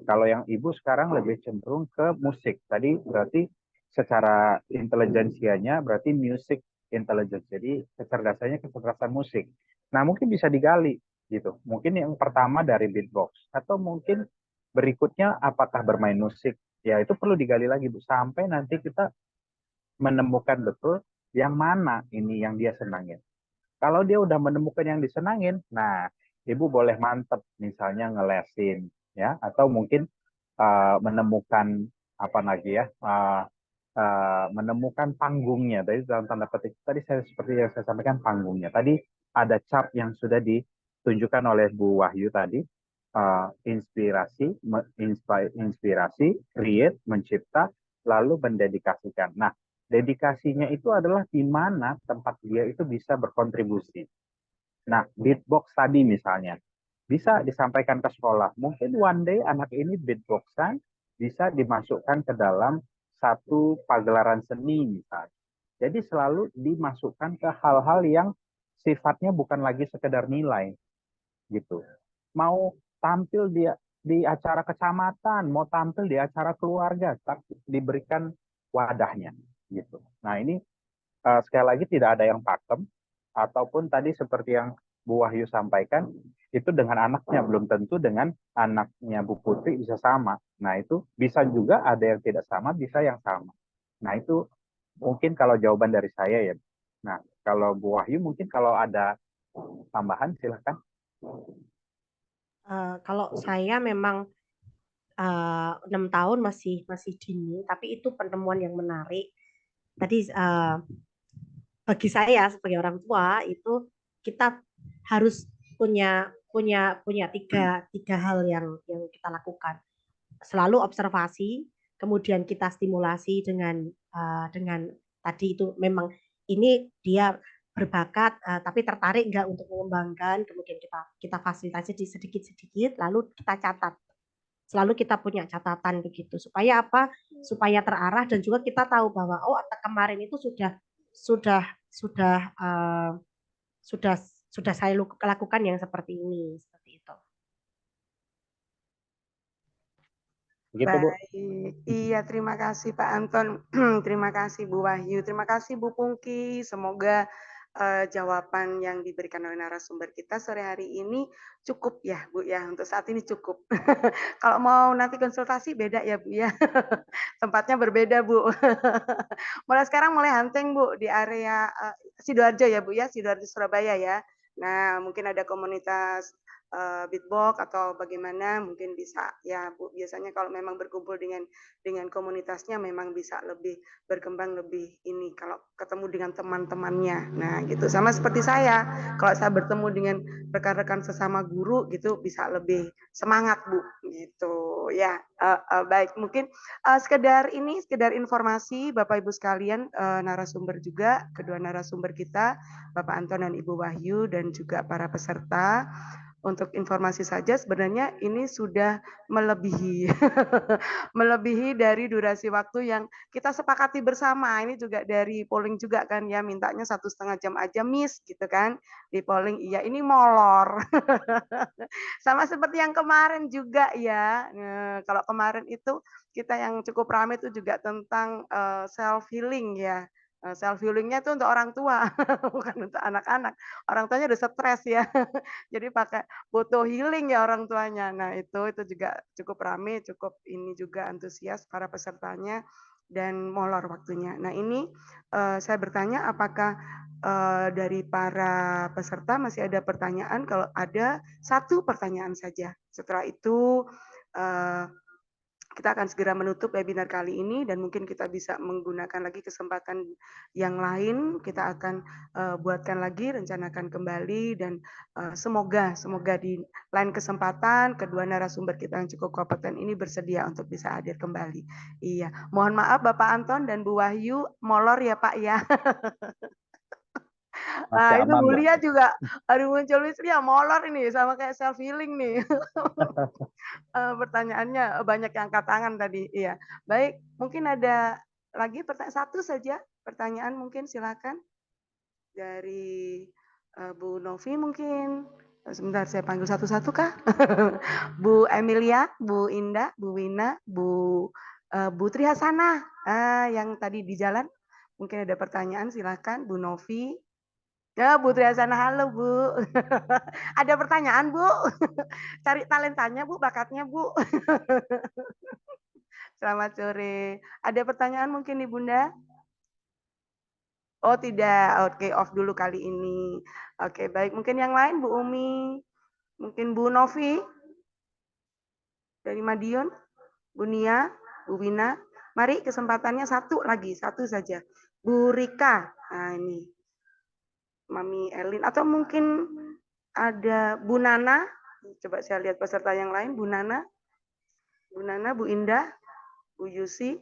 Kalau yang Ibu sekarang lebih cenderung ke musik. Tadi berarti secara intelijensianya berarti music intelligence. Jadi kecerdasannya kecerdasan musik. Nah, mungkin bisa digali gitu. Mungkin yang pertama dari beatbox atau mungkin berikutnya apakah bermain musik. Ya, itu perlu digali lagi Bu sampai nanti kita menemukan betul yang mana ini yang dia senangin. Kalau dia udah menemukan yang disenangin, nah Ibu boleh mantep misalnya ngelesin ya atau mungkin menemukan apa lagi ya menemukan panggungnya. Tadi dalam tanda petik tadi seperti yang saya sampaikan panggungnya. Tadi ada chart yang sudah ditunjukkan oleh Bu Wahyu tadi. Inspirasi, create, mencipta, lalu mendedikasikan. Nah, dedikasinya itu adalah di mana tempat dia itu bisa berkontribusi. Nah, beatbox tadi misalnya, bisa disampaikan ke sekolah. Mungkin one day anak ini beatboxan bisa dimasukkan ke dalam satu pagelaran seni misalnya. Jadi selalu dimasukkan ke hal-hal yang sifatnya bukan lagi sekedar nilai gitu. Mau tampil di acara kecamatan, mau tampil di acara keluarga, tapi diberikan wadahnya gitu. Nah, ini sekali lagi tidak ada yang pakem ataupun tadi seperti yang Bu Wahyu sampaikan itu dengan anaknya belum tentu dengan anaknya Bu Putri bisa sama. Nah, itu bisa juga ada yang tidak sama, bisa yang sama. Nah, itu mungkin kalau jawaban dari saya ya. Nah, kalau Bu Wahyu mungkin kalau ada tambahan silakan. Kalau saya memang 6 tahun masih dini, tapi itu penemuan yang menarik. Tadi bagi saya sebagai orang tua itu kita harus punya tiga hal yang kita lakukan. Selalu observasi, kemudian kita stimulasi dengan tadi itu memang ini dia berbakat tapi tertarik nggak untuk mengembangkan, kemudian kita fasilitasi sedikit-sedikit, lalu kita catat. Selalu kita punya catatan begitu supaya apa? Supaya terarah dan juga kita tahu bahwa oh kemarin itu sudah uh, sudah sudah saya lakukan yang seperti ini, seperti itu. Begitu, Bu. Baik, iya terima kasih Pak Anton, terima kasih Bu Wahyu, terima kasih Bu Pungki. Semoga jawaban yang diberikan oleh narasumber kita sore hari ini cukup ya Bu ya, untuk saat ini cukup. Kalau mau nanti konsultasi beda ya Bu ya, tempatnya berbeda Bu. Mulai sekarang mulai hunting Bu di area Sidoarjo ya Bu ya, Sidoarjo Surabaya ya. Nah mungkin ada komunitas beatbox atau bagaimana mungkin bisa ya Bu, biasanya kalau memang berkumpul dengan komunitasnya memang bisa lebih berkembang lebih ini kalau ketemu dengan teman-temannya. Nah gitu sama seperti saya, kalau saya bertemu dengan rekan-rekan sesama guru gitu bisa lebih semangat Bu gitu ya. Baik mungkin sekedar informasi Bapak Ibu sekalian, narasumber juga kedua narasumber kita Bapak Anton dan Ibu Wahyu dan juga para peserta. Untuk informasi saja sebenarnya ini sudah melebihi melebihi dari durasi waktu yang kita sepakati bersama. Ini juga dari polling juga kan ya, mintanya 1,5 jam aja Miss gitu kan. Di polling iya ini molor. Sama seperti yang kemarin juga ya. Kalau kemarin itu kita yang cukup ramai itu juga tentang self healing ya. Self healingnya itu untuk orang tua, bukan untuk anak-anak. Orang tuanya udah stres ya. Jadi pakai butuh healing ya orang tuanya. Nah, itu juga cukup ramai, cukup ini juga antusias para pesertanya dan molor waktunya. Nah, ini saya bertanya apakah dari para peserta masih ada pertanyaan? Kalau ada, 1 pertanyaan saja. Setelah itu kita akan segera menutup webinar kali ini dan mungkin kita bisa menggunakan lagi kesempatan yang lain. Kita akan buatkan lagi, rencanakan kembali dan semoga di lain kesempatan kedua narasumber kita yang cukup kompeten ini bersedia untuk bisa hadir kembali. Iya, mohon maaf Bapak Anton dan Bu Wahyu molor ya Pak ya. Masih Itu aman, Bu Bu. Lia juga aduh muncul Lia molor ini sama kayak self healing nih. Pertanyaannya banyak yang angkat tangan tadi. Iya. Baik, mungkin ada lagi satu saja pertanyaan mungkin silakan dari Bu Novi mungkin. Sebentar saya panggil satu-satu kah? Bu Emilia, Bu Indah, Bu Wina, Bu Trihasana yang tadi di jalan. Mungkin ada pertanyaan silakan Bu Novi. Ya, Bu Trihasana, halo Bu. Ada pertanyaan Bu? Cari talentanya Bu, bakatnya Bu. Selamat sore. Ada pertanyaan mungkin nih Bunda? Oh tidak, oke off dulu kali ini. Oke baik, mungkin yang lain Bu Umi, mungkin Bu Novi dari Madiun, Bu Nia, Bu Wina. Mari kesempatannya satu lagi, satu saja. Bu Rika, nah ini Mami Elin, atau mungkin ada Bu Nana. Coba saya lihat peserta yang lain, Bu Nana, Bu Indah, Bu Yusi.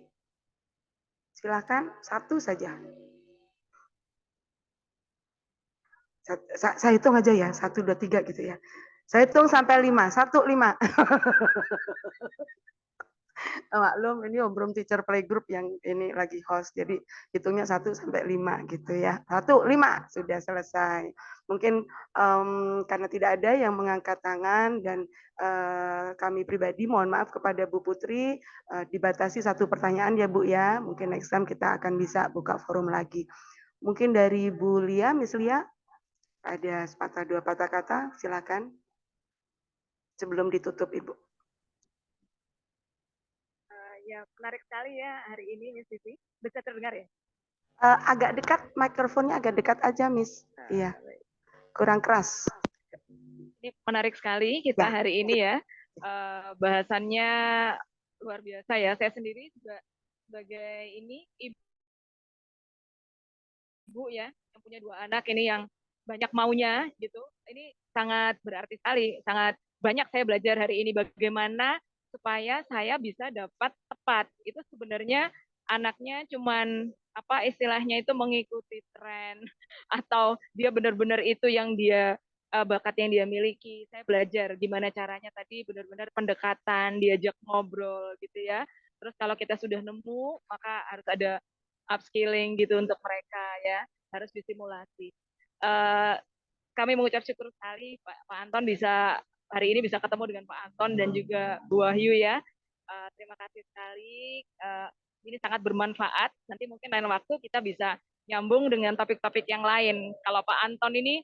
Silakan, satu saja. Saya hitung aja ya, 1, 2, 3 gitu ya. Saya hitung sampai 5, 1, 5. Maklum ini Om Brum Teacher Playgroup yang ini lagi host, jadi hitungnya 1 sampai 5 gitu ya. 1, 5, sudah selesai. Mungkin karena tidak ada yang mengangkat tangan dan kami pribadi mohon maaf kepada Bu Putri, dibatasi 1 pertanyaan ya Bu ya. Mungkin next time kita akan bisa buka forum lagi. Mungkin dari Bu Lia, Miss Lia, ada sepatah 2 patah kata, silakan. Sebelum ditutup Ibu. Ya menarik sekali ya hari ini Miss Vivi. Bisa terdengar ya? Agak dekat, mikrofonnya agak dekat aja Miss. Iya, kurang keras. Ini menarik sekali kita Ya. hari ini ya. Bahasannya luar biasa ya. Saya sendiri juga sebagai ini ibu ya, yang punya 2 anak ini yang banyak maunya gitu. Ini sangat berarti sekali, sangat banyak saya belajar hari ini bagaimana supaya saya bisa dapat tepat. Itu sebenarnya anaknya cuman apa istilahnya itu mengikuti tren atau dia benar-benar itu yang dia bakat yang dia miliki. Saya belajar gimana caranya tadi benar-benar pendekatan, diajak ngobrol gitu ya. Terus kalau kita sudah nemu, maka harus ada upskilling gitu untuk mereka ya, harus disimulasi. Kami mengucap syukur sekali Pak Anton bisa hari ini bisa ketemu dengan Pak Anton dan juga Bu Wahyu ya. Terima kasih sekali. Ini sangat bermanfaat. Nanti mungkin lain waktu kita bisa nyambung dengan topik-topik yang lain. Kalau Pak Anton ini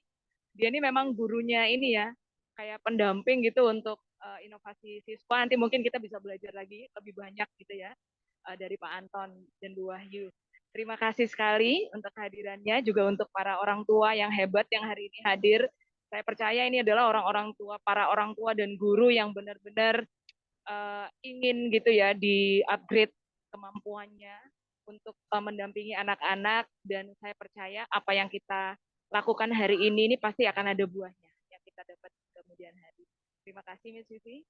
dia ini memang gurunya ini ya, kayak pendamping gitu untuk inovasi siswa. Nanti mungkin kita bisa belajar lagi lebih banyak gitu ya dari Pak Anton dan Bu Wahyu. Terima kasih sekali untuk kehadirannya, juga untuk para orang tua yang hebat yang hari ini hadir. Saya percaya ini adalah orang-orang tua, para orang tua dan guru yang benar-benar ingin gitu ya di-upgrade kemampuannya untuk mendampingi anak-anak, dan saya percaya apa yang kita lakukan hari ini pasti akan ada buahnya yang kita dapat kemudian hari. Terima kasih Miss Vivi.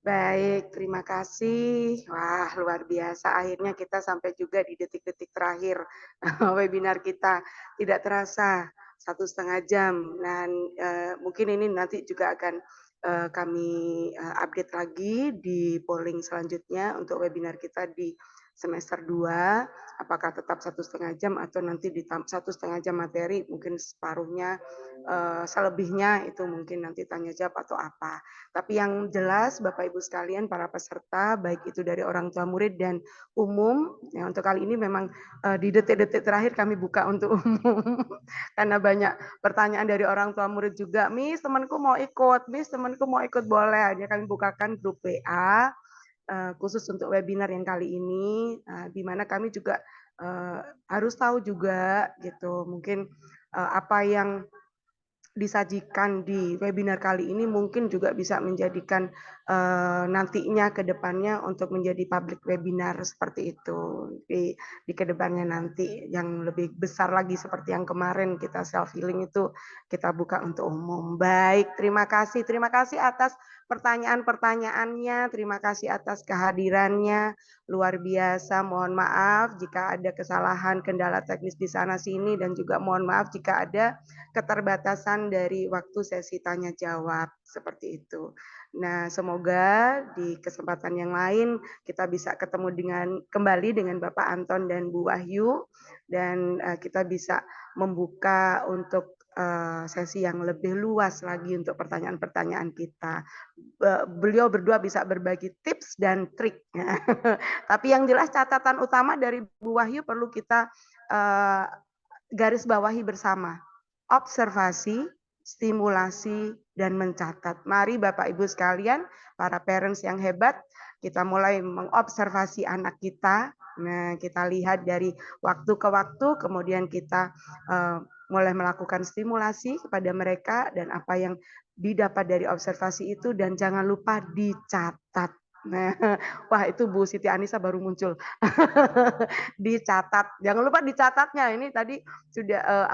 Baik, terima kasih. Wah, luar biasa. Akhirnya kita sampai juga di detik-detik terakhir webinar kita. Tidak terasa 1,5 jam. Dan mungkin ini nanti juga akan kami update lagi di polling selanjutnya untuk webinar kita di semester 2. Apakah tetap 1,5 jam atau nanti di 1,5 jam materi, mungkin separuhnya, selebihnya itu mungkin nanti tanya jawab atau apa. Tapi yang jelas Bapak Ibu sekalian para peserta baik itu dari orang tua murid dan umum, ya untuk kali ini memang di detik-detik terakhir kami buka untuk umum karena banyak pertanyaan dari orang tua murid juga, Miss temanku mau ikut, Miss temanku mau ikut, boleh. Hanya kami bukakan grup WA khusus untuk webinar yang kali ini, di mana kami juga harus tahu juga gitu mungkin apa yang disajikan di webinar kali ini mungkin juga bisa menjadikan nantinya ke depannya untuk menjadi public webinar seperti itu di kedepannya nanti yang lebih besar lagi seperti yang kemarin kita self healing itu kita buka untuk umum. Baik, terima kasih atas pertanyaan-pertanyaannya, terima kasih atas kehadirannya, luar biasa. Mohon maaf jika ada kesalahan kendala teknis di sana sini dan juga mohon maaf jika ada keterbatasan dari waktu sesi tanya jawab seperti itu. Nah, semoga di kesempatan yang lain kita bisa ketemu kembali dengan Bapak Anton dan Bu Wahyu dan kita bisa membuka untuk sesi yang lebih luas lagi untuk pertanyaan-pertanyaan kita. Beliau berdua bisa berbagi tips dan trik. Tapi yang jelas catatan utama dari Bu Wahyu perlu kita garis bawahi bersama. Observasi, stimulasi, dan mencatat. Mari Bapak Ibu sekalian, para parents yang hebat, kita mulai mengobservasi anak kita. Nah, kita lihat dari waktu ke waktu, kemudian kita mulai melakukan stimulasi kepada mereka dan apa yang didapat dari observasi itu dan jangan lupa dicatat. Nah, wah itu Bu Siti Anissa baru muncul. Dicatat. Jangan lupa dicatatnya. Ini tadi sudah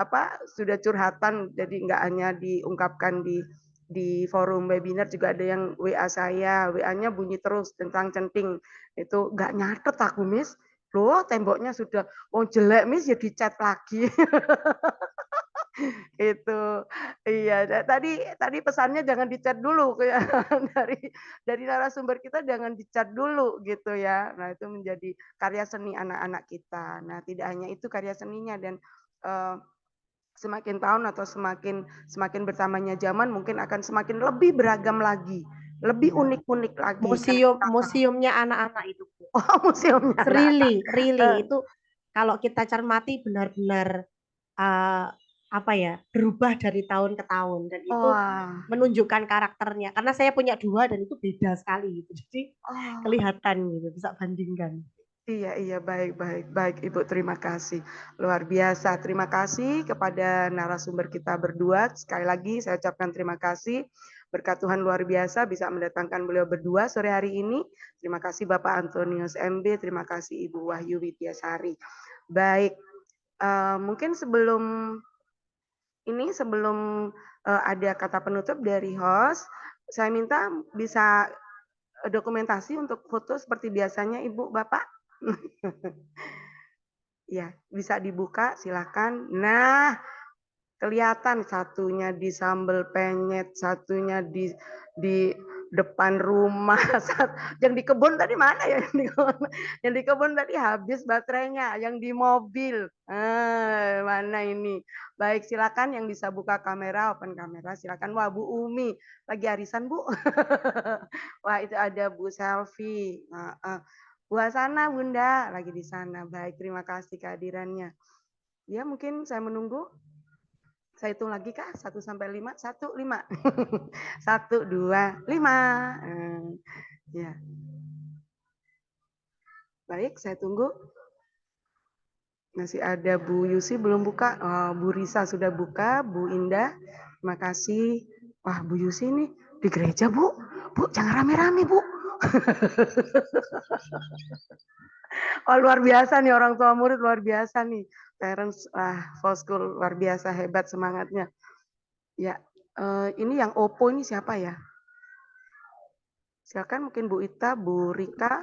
sudah curhatan jadi nggak hanya diungkapkan di forum webinar juga ada yang WA saya, WA-nya bunyi terus tentang centing. Itu nggak nyatet aku, Miss. Loh, temboknya sudah jelek, Miss, ya dicat lagi. Itu iya tadi pesannya jangan dicat dulu ya dari narasumber kita jangan dicat dulu gitu ya. Nah itu menjadi karya seni anak-anak kita. Nah tidak hanya itu karya seninya dan semakin tahun atau semakin bertambahnya zaman mungkin akan semakin lebih beragam lagi, lebih unik-unik lagi. Museumnya anak-anak itu. Oh museumnya. Really itu kalau kita cermati benar-benar berubah dari tahun ke tahun dan itu menunjukkan karakternya karena saya punya 2 dan itu beda sekali gitu. Jadi kelihatan gitu bisa bandingkan. Iya baik Ibu, terima kasih luar biasa. Terima kasih kepada narasumber kita berdua. Sekali lagi saya ucapkan terima kasih. Berkat Tuhan luar biasa bisa mendatangkan beliau berdua sore hari ini. Terima kasih Bapak Antonius MB, terima kasih Ibu Wahyu Widyasari. Baik, mungkin sebelum ada kata penutup dari host, saya minta bisa dokumentasi untuk foto seperti biasanya Ibu Bapak. Ya, bisa dibuka silakan. Nah, kelihatan satunya di sambal penyet, satunya di depan rumah. Yang di kebun tadi mana ya? Yang di kebun tadi habis baterainya, yang di mobil. Mana ini? Baik, silakan yang bisa buka kamera, open kamera, silakan. Wah, Bu Umi lagi arisan, Bu. Wah, itu ada Bu Selfie. Bu Hasana, Bunda, lagi di sana. Baik, terima kasih kehadirannya. Ya, mungkin saya menunggu. Saya hitung lagi kah? 1 sampai 5? 1, 5. 1, 2, 5. Ya. Baik, saya tunggu. Masih ada Bu Yusi belum buka. Bu Risa sudah buka. Bu Indah, terima kasih. Wah, Bu Yusi ini di gereja, Bu. Bu, jangan rame-rame, Bu. Oh, luar biasa nih orang tua murid, luar biasa nih. Parents, full school, luar biasa, hebat semangatnya. Ya, ini yang Oppo ini siapa ya? Silakan mungkin Bu Ita, Bu Rika,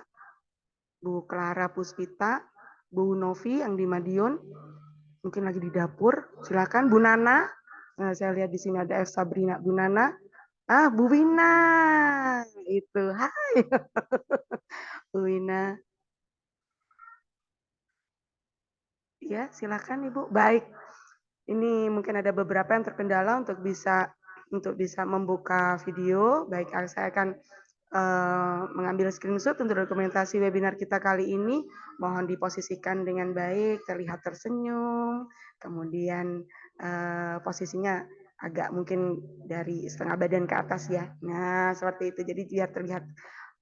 Bu Clara Puspita, Bu Novi yang di Madiun, mungkin lagi di dapur. Silakan Bu Nana. Nah, saya lihat di sini ada F Sabrina, Bu Nana. Bu Wina. Itu. Hai. Bu Wina. Ya, silakan Ibu. Baik. Ini mungkin ada beberapa yang terkendala untuk bisa membuka video. Baik, saya akan mengambil screenshot untuk dokumentasi webinar kita kali ini. Mohon diposisikan dengan baik, terlihat tersenyum. Kemudian posisinya agak mungkin dari setengah badan ke atas ya. Nah, seperti itu. Jadi biar terlihat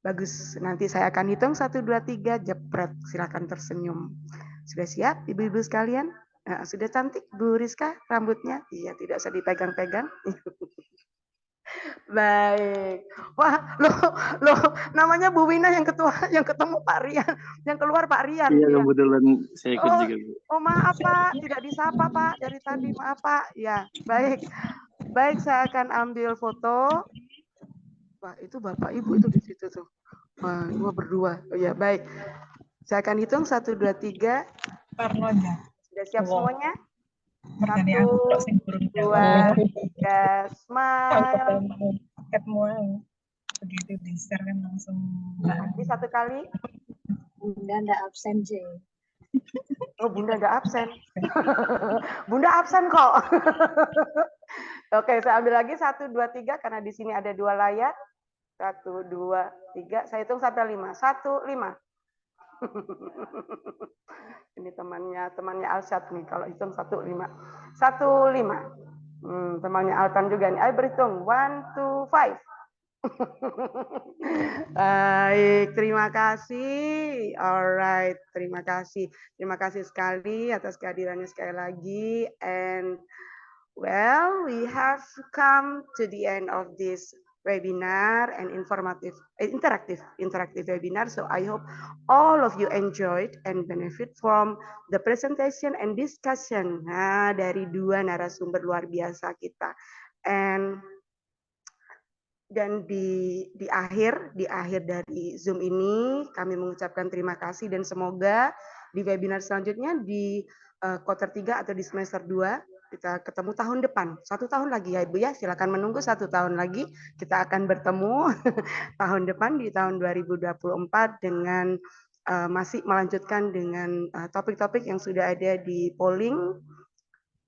bagus. Nanti saya akan hitung 1, 2, 3, jepret. Silakan tersenyum. Sudah siap Ibu-ibu sekalian? Sudah cantik Bu Rizka rambutnya? Iya, tidak usah dipegang-pegang. Baik. Wah, loh, namanya Bu Wina yang ketua, yang ketemu Pak Rian, yang keluar Pak Rian. Iya, Ya. kebetulan saya ikut Oh, juga, Bu. oh maaf Pak, tidak disapa Pak dari tadi, maaf Pak. Ya, baik. Baik, saya akan ambil foto. Wah, itu Bapak Ibu itu di situ tuh. Wah, berdua. Oh ya, baik. Saya akan hitung 1, 2, 3. Sudah siap semuanya? 1, 2, 3, smile. Begitu di-share kan langsung. Di satu kali. Bunda nggak absen, J. Oh, Bunda nggak absen. Bunda absen kok. Oke, saya ambil lagi 1, 2, 3 karena di sini ada 2 layar. 1, 2, 3. Saya hitung sampai 5. 1, 5. Ini temannya Alsat nih. Kalau hitung 1, 5. 1, 5. Temannya Altan juga nih. Ayo berhitung. 1, 2, 5. Baik, terima kasih. Alright, terima kasih. Terima kasih sekali atas kehadirannya sekali lagi. And well, we have come to the end of this webinar and interactive webinar. So I hope all of you enjoyed and benefit from the presentation and discussion dari 2 narasumber luar biasa kita. Dan di akhir dari Zoom ini kami mengucapkan terima kasih dan semoga di webinar selanjutnya di quarter 3 atau di semester 2 kita ketemu tahun depan. 1 tahun lagi ya Ibu ya, silakan menunggu 1 tahun lagi kita akan bertemu tahun depan di tahun 2024 dengan masih melanjutkan dengan topik-topik yang sudah ada di polling.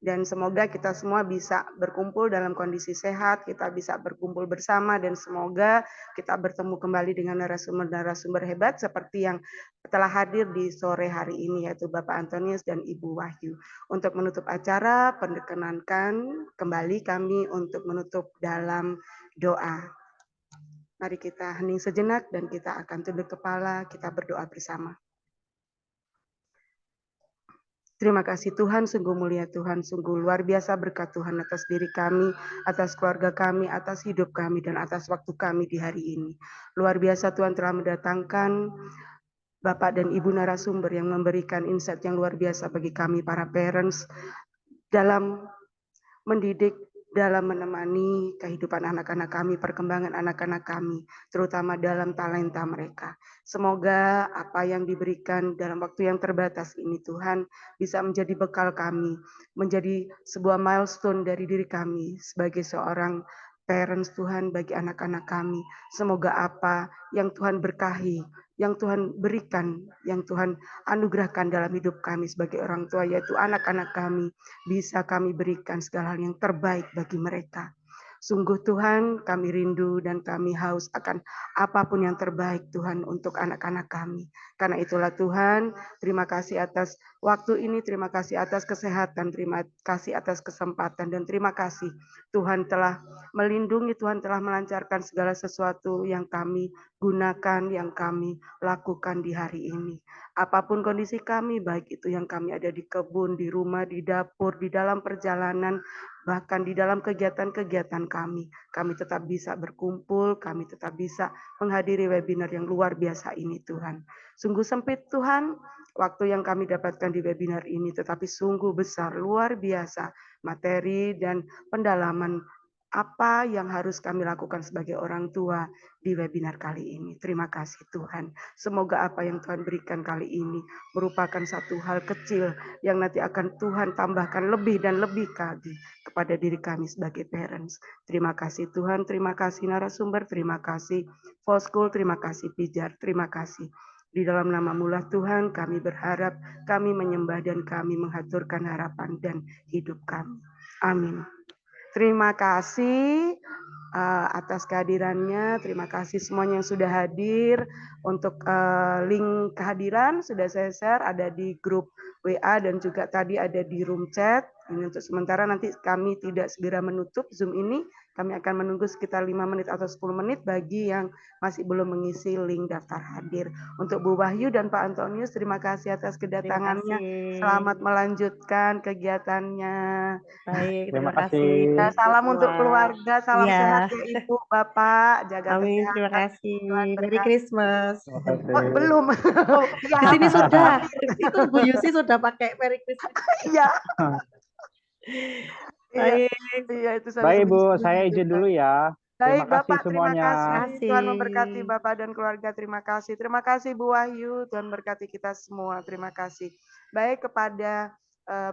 Dan semoga kita semua bisa berkumpul dalam kondisi sehat, kita bisa berkumpul bersama, dan semoga kita bertemu kembali dengan narasumber-narasumber hebat seperti yang telah hadir di sore hari ini, yaitu Bapak Antonius dan Ibu Wahyu. Untuk menutup acara, perkenankan kembali kami untuk menutup dalam doa. Mari kita hening sejenak dan kita akan tunduk kepala, kita berdoa bersama. Terima kasih Tuhan, sungguh mulia Tuhan, sungguh luar biasa berkat Tuhan atas diri kami, atas keluarga kami, atas hidup kami, dan atas waktu kami di hari ini. Luar biasa Tuhan telah mendatangkan Bapak dan Ibu narasumber yang memberikan insight yang luar biasa bagi kami para parents dalam mendidik, dalam menemani kehidupan anak-anak kami, perkembangan anak-anak kami, terutama dalam talenta mereka. Semoga apa yang diberikan dalam waktu yang terbatas ini Tuhan bisa menjadi bekal kami, menjadi sebuah milestone dari diri kami sebagai seorang parents Tuhan bagi anak-anak kami. Semoga apa yang Tuhan berkahi, yang Tuhan berikan, yang Tuhan anugerahkan dalam hidup kami sebagai orang tua, yaitu anak-anak kami, bisa kami berikan segala hal yang terbaik bagi mereka. Sungguh Tuhan, kami rindu dan kami haus akan apapun yang terbaik Tuhan untuk anak-anak kami. Karena itulah Tuhan, terima kasih atas waktu ini, terima kasih atas kesehatan, terima kasih atas kesempatan, dan terima kasih Tuhan telah melindungi, Tuhan telah melancarkan segala sesuatu yang kami gunakan, yang kami lakukan di hari ini. Apapun kondisi kami, baik itu yang kami ada di kebun, di rumah, di dapur, di dalam perjalanan, bahkan di dalam kegiatan-kegiatan kami tetap bisa berkumpul, kami tetap bisa menghadiri webinar yang luar biasa ini Tuhan. Sungguh sempit Tuhan, waktu yang kami dapatkan di webinar ini, tetapi sungguh besar, luar biasa materi dan pendalaman apa yang harus kami lakukan sebagai orang tua di webinar kali ini. Terima kasih Tuhan. Semoga apa yang Tuhan berikan kali ini merupakan satu hal kecil yang nanti akan Tuhan tambahkan lebih dan lebih lagi kepada diri kami sebagai parents. Terima kasih Tuhan, terima kasih narasumber, terima kasih Foskul, terima kasih Pijar, terima kasih. Di dalam nama mulah Tuhan kami berharap, kami menyembah dan kami menghaturkan harapan dan hidup kami. Amin. Terima kasih atas kehadirannya. Terima kasih semuanya yang sudah hadir. Untuk link kehadiran sudah saya share, ada di grup WA dan juga tadi ada di room chat. Ini untuk sementara, nanti kami tidak segera menutup Zoom ini, kami akan menunggu sekitar 5 menit atau 10 menit bagi yang masih belum mengisi link daftar hadir. Untuk Bu Wahyu dan Pak Antonius, terima kasih atas Terima kedatangannya. kasih. Selamat melanjutkan kegiatannya. Baik, Terima terima kasih. kasih. Ya, salam semua. untuk keluarga, salam Iya. sehat ya Ibu, Bapak, jaga Amin, terima kesehatan. kasih. Tuhan Merry berkati. Christmas. Terima Oh, kasih. belum. Oh, Ya, di sini sudah. Itu Bu Yusi sudah pakai Merry Christmas. iya. Iya, Baik. iya itu Baik Bu, sebelum saya izin dulu ya. Terima Baik kasih Bapak, terima semuanya. kasih. Tuhan Kasih. memberkati Bapak dan keluarga. Terima kasih. Terima kasih Bu Wahyu. Tuhan berkati kita semua. Terima kasih. Baik, kepada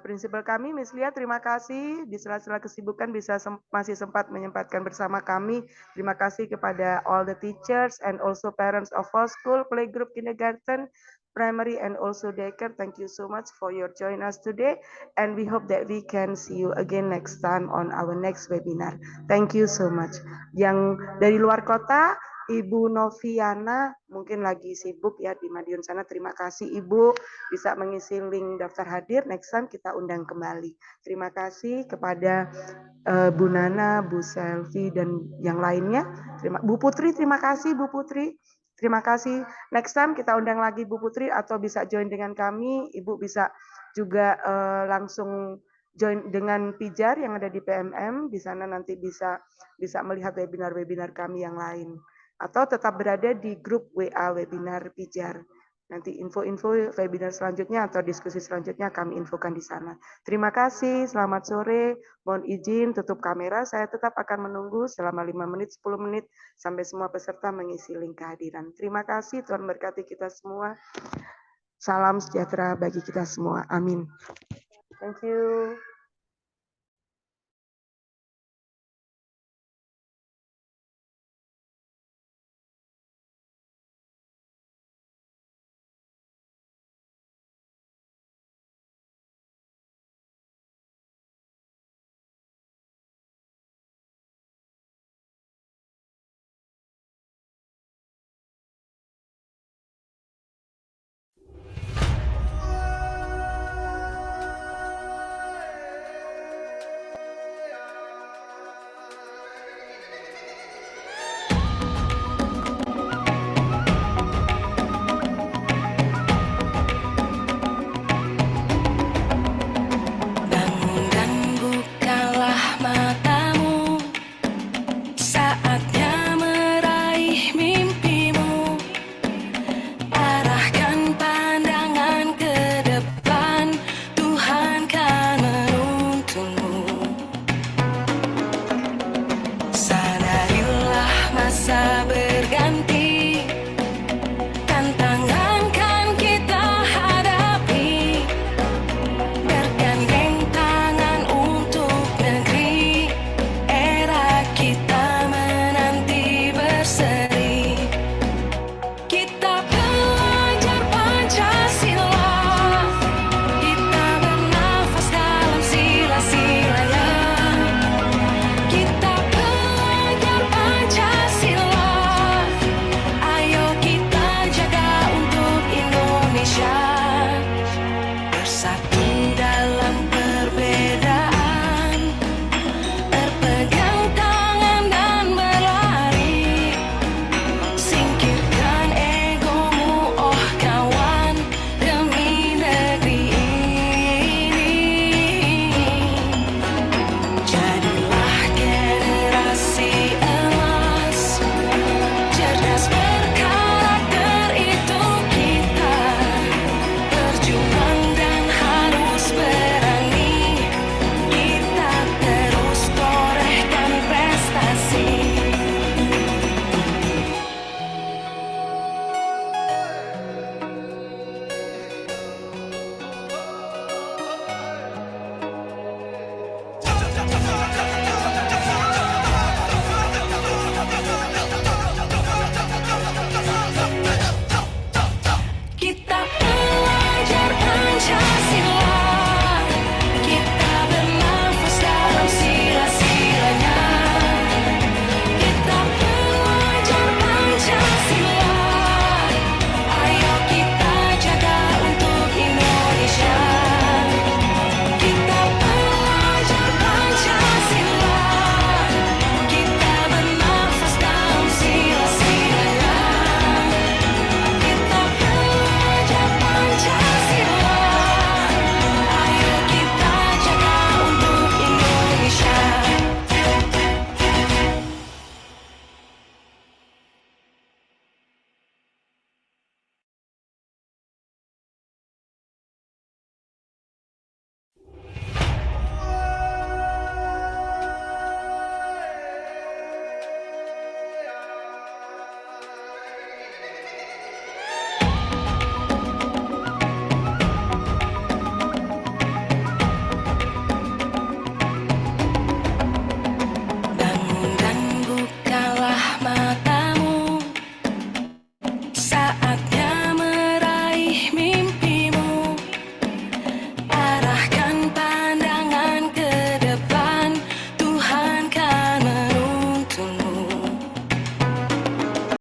prinsipal kami, Miss Lia, terima kasih. Di sela-sela kesibukan bisa masih sempat menyempatkan bersama kami. Terima kasih kepada all the teachers and also parents of all school, playgroup, kindergarten, primary and also daycare. Thank you so much for your join us today. And we hope that we can see you again next time on our next webinar. Thank you so much. Yang dari luar kota, Ibu Noviana mungkin lagi sibuk ya di Madiun sana. Terima kasih Ibu bisa mengisi link daftar hadir. Next time kita undang kembali. Terima kasih kepada Bu Nana, Bu Selvi dan yang lainnya. Bu Putri, terima kasih Bu Putri. Terima kasih. Next time kita undang lagi Bu Putri atau bisa join dengan kami. Ibu bisa juga langsung join dengan Pijar yang ada di PMM. Di sana nanti bisa melihat webinar-webinar kami yang lain. Atau tetap berada di grup WA webinar Pijar. Nanti info-info webinar selanjutnya atau diskusi selanjutnya kami infokan di sana. Terima kasih, selamat sore. Mohon izin tutup kamera, saya tetap akan menunggu selama 5 menit, 10 menit sampai semua peserta mengisi link kehadiran. Terima kasih, Tuhan berkati kita semua. Salam sejahtera bagi kita semua. Amin. Thank you.